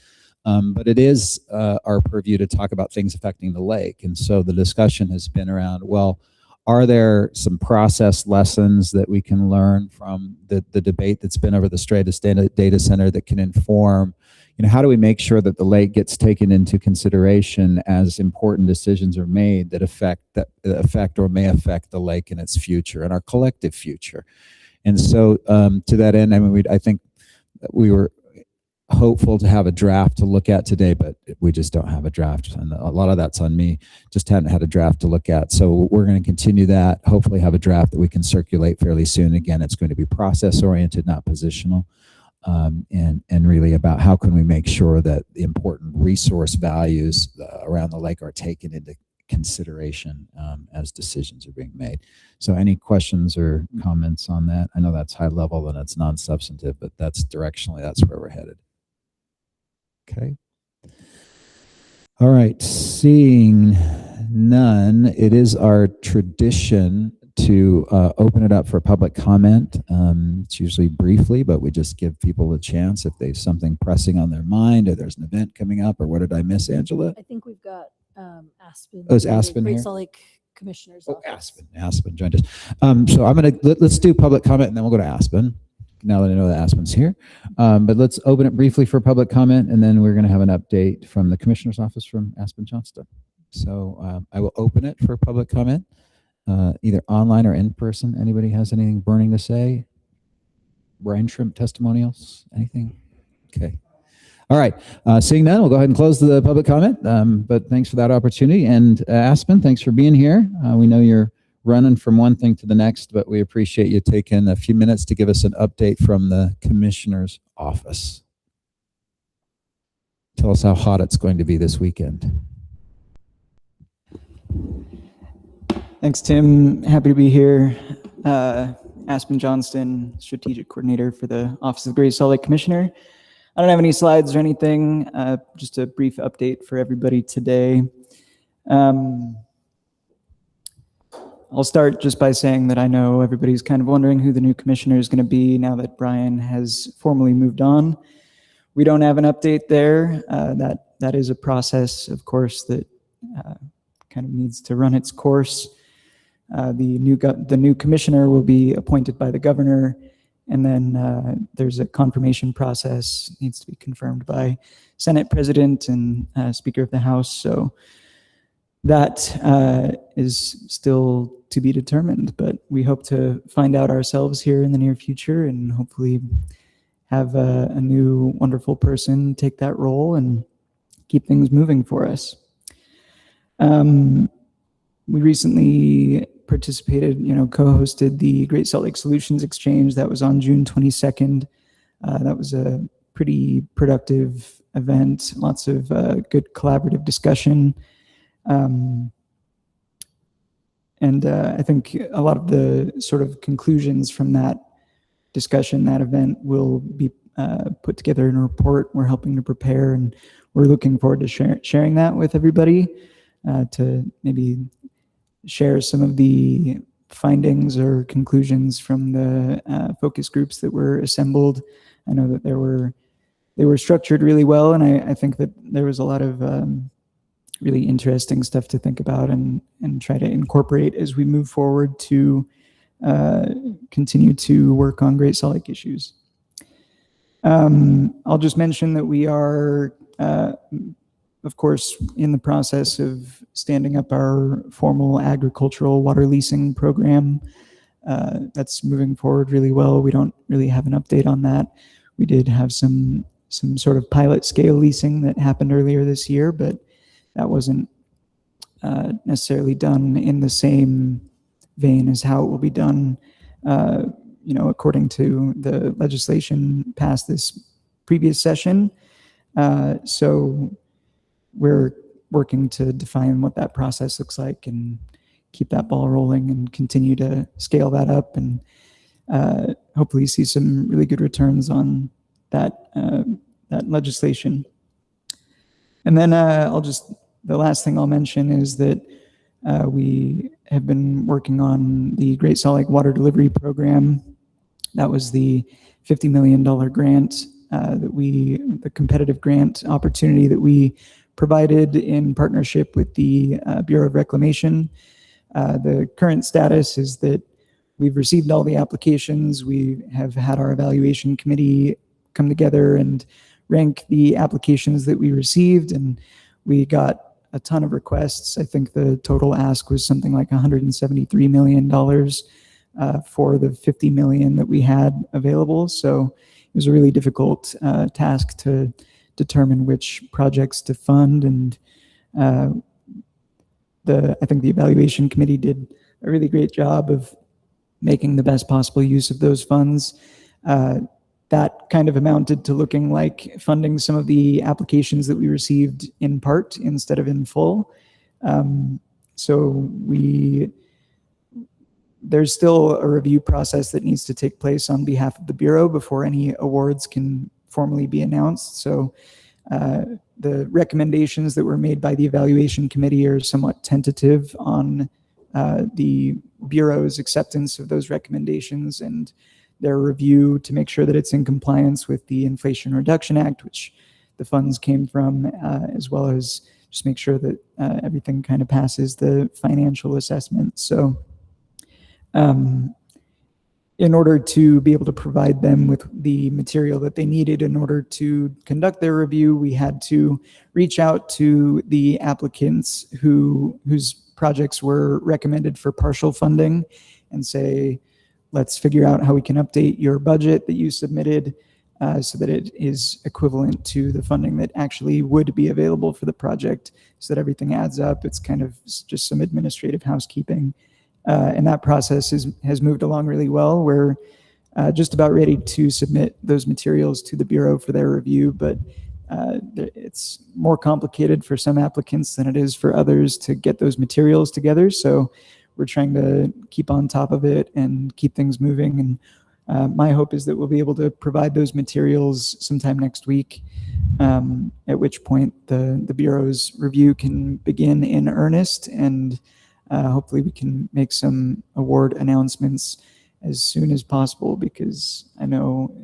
But it is our purview to talk about things affecting the lake. And so the discussion has been around, well, are there some process lessons that we can learn from the debate that's been over the Freitas data center that can inform, how do we make sure that the lake gets taken into consideration as important decisions are made that affect or may affect the lake in its future and our collective future? And so to that end, I think we were hopeful to have a draft to look at today, but we just don't have a draft, and a lot of that's on me. Just hadn't had a draft to look at, so we're going to continue that. Hopefully, have a draft that we can circulate fairly soon. Again, it's going to be process oriented, not positional, and really about how can we make sure that the important resource values around the lake are taken into consideration as decisions are being made. So, any questions or comments on that? I know that's high level and it's non-substantive, but that's directionally that's where we're headed. Okay. All right. Seeing none, it is our tradition to open it up for public comment. It's usually briefly, but we just give people a chance if there's something pressing on their mind, or there's an event coming up, or what did I miss, Angela? I think we've got Aspen. Oh, is Aspen Great here? Salt Lake Commissioner's Office. Aspen joined us. So I'm going to let's do public comment and then we'll go to Aspen. Now that I know that Aspen's here, but let's open it briefly for public comment, and then we're going to have an update from the Commissioner's Office from Aspen Johnston. So I will open it for public comment, either online or in person. Anybody has anything burning to say? Brine shrimp testimonials? Anything? Okay. All right. Seeing none, we'll go ahead and close the public comment. But thanks for that opportunity. And Aspen, thanks for being here. We know you're running from one thing to the next, but we appreciate you taking a few minutes to give us an update from the Commissioner's Office. Tell us how hot it's going to be this weekend. Thanks, Tim. Happy to be here. Aspen Johnston, Strategic Coordinator for the Office of the Great Salt Lake Commissioner. I don't have any slides or anything, just a brief update for everybody today. I'll start just by saying that I know everybody's kind of wondering who the new commissioner is going to be now that Brian has formally moved on. We don't have an update there. That is a process, of course, that kind of needs to run its course. The new commissioner will be appointed by the governor, and then there's a confirmation process, needs to be confirmed by Senate President and Speaker of the House. So that is still to be determined, but we hope to find out ourselves here in the near future and hopefully have a new wonderful person take that role and keep things moving for us. We recently participated, co-hosted the Great Salt Lake Solutions Exchange. That was on June 22nd. That was a pretty productive event, lots of good collaborative discussion. And I think a lot of the sort of conclusions from that discussion, that event, will be put together in a report we're helping to prepare, and we're looking forward to sharing that with everybody, to maybe share some of the findings or conclusions from the focus groups that were assembled. I know that they were structured really well, and I think that there was a lot of really interesting stuff to think about and try to incorporate as we move forward to continue to work on Great Salt Lake issues. I'll just mention that we are, of course, in the process of standing up our formal agricultural water leasing program. That's moving forward really well. We don't really have an update on that. We did have some sort of pilot scale leasing that happened earlier this year, but that wasn't necessarily done in the same vein as how it will be done, according to the legislation passed this previous session. So we're working to define what that process looks like and keep that ball rolling and continue to scale that up and hopefully see some really good returns on that legislation. And then the last thing I'll mention is that we have been working on the Great Salt Lake Water Delivery Program. That was the $50 million grant the competitive grant opportunity that we provided in partnership with the Bureau of Reclamation. The current status is that we've received all the applications. We have had our evaluation committee come together and rank the applications that we received, and we got a ton of requests. I think the total ask was something like $173 million for the $50 million that we had available. So it was a really difficult task to determine which projects to fund, and I think the evaluation committee did a really great job of making the best possible use of those funds. That kind of amounted to looking like funding some of the applications that we received in part instead of in full. So there's still a review process that needs to take place on behalf of the Bureau before any awards can formally be announced. So the recommendations that were made by the evaluation committee are somewhat tentative on the Bureau's acceptance of those recommendations and their review to make sure that it's in compliance with the Inflation Reduction Act, which the funds came from, as well as just make sure that everything kind of passes the financial assessment. So in order to be able to provide them with the material that they needed in order to conduct their review, we had to reach out to the applicants whose projects were recommended for partial funding and say, let's figure out how we can update your budget that you submitted so that it is equivalent to the funding that actually would be available for the project, so that everything adds up. It's kind of just some administrative housekeeping. And that process has moved along really well. We're just about ready to submit those materials to the Bureau for their review, but it's more complicated for some applicants than it is for others to get those materials together. So we're trying to keep on top of it and keep things moving, and My hope is that we'll be able to provide those materials sometime next week, at which point the Bureau's review can begin in earnest, and hopefully we can make some award announcements as soon as possible, because I know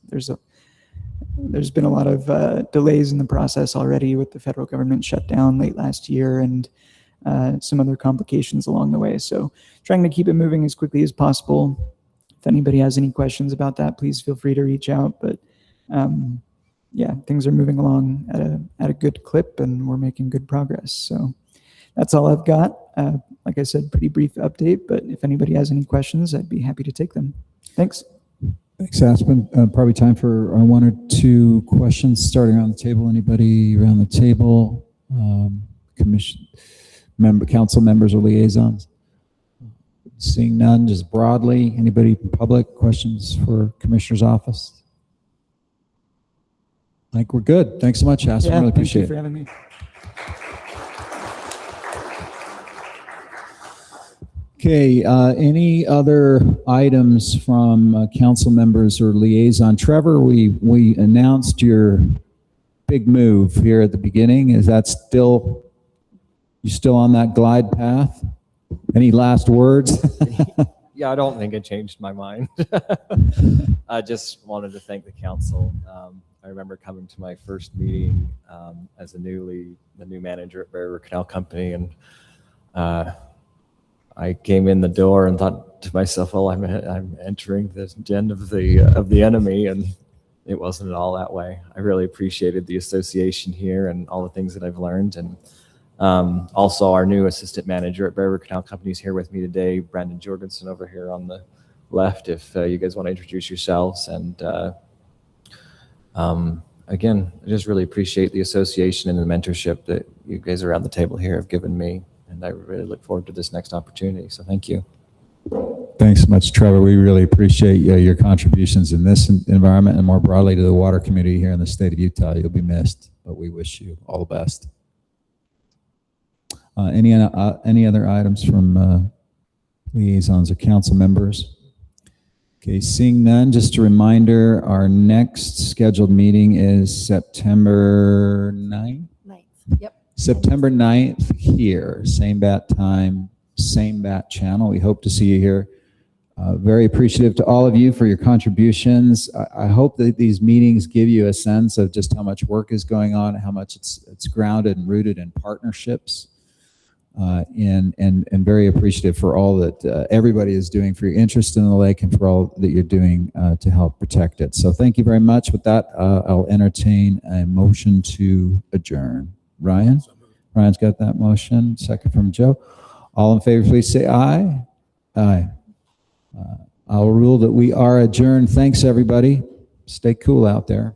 there's been a lot of delays in the process already with the federal government shutdown late last year and some other complications along the way. So trying to keep it moving as quickly as possible. If anybody has any questions about that, please feel free to reach out. But yeah, things are moving along at a good clip, and we're making good progress. So that's all I've got. Like I said, pretty brief update, but if anybody has any questions, I'd be happy to take them. Thanks. Thanks, Aspen. Probably time for one or two questions starting around the table. Anybody around the table? Commission member, council members or liaisons? Seeing none, just broadly, anybody in public, questions for Commissioner's office? I think we're good. Thanks so much, Aspen. Really appreciate it. Thank you for having me. Okay, any other items from council members or liaison? Trevor, we announced your big move here at the beginning. Is that you still on that glide path? Any last words? Yeah, I don't think it changed my mind. I just wanted to thank the council. I remember coming to my first meeting as the new manager at Barrier Canal Company, and I came in the door and thought to myself, "Well, I'm entering the den of the enemy," and it wasn't at all that way. I really appreciated the association here and all the things that I've learned, and also our new assistant manager at Barrier Canal Company is here with me today, Brandon Jorgensen over here on the left. If you guys want to introduce yourselves, and again, I just really appreciate the association and the mentorship that you guys around the table here have given me. And I really look forward to this next opportunity. So thank you. Thanks so much, Trevor. We really appreciate your contributions in this environment and more broadly to the water community here in the state of Utah. You'll be missed, but we wish you all the best. Any other items from liaisons or council members? Okay, seeing none, just a reminder, our next scheduled meeting is September 9th? Yep. September 9th here, same bat time, same bat channel. We hope to see you here. Very appreciative to all of you for your contributions. I hope that these meetings give you a sense of just how much work is going on, how much it's grounded and rooted in partnerships, and very appreciative for all that everybody is doing for your interest in the lake and for all that you're doing to help protect it. So thank you very much. With that, I'll entertain a motion to adjourn. Ryan? Ryan's got that motion. Second from Joe. All in favor, please say aye. Aye. I'll rule that we are adjourned. Thanks, everybody. Stay cool out there.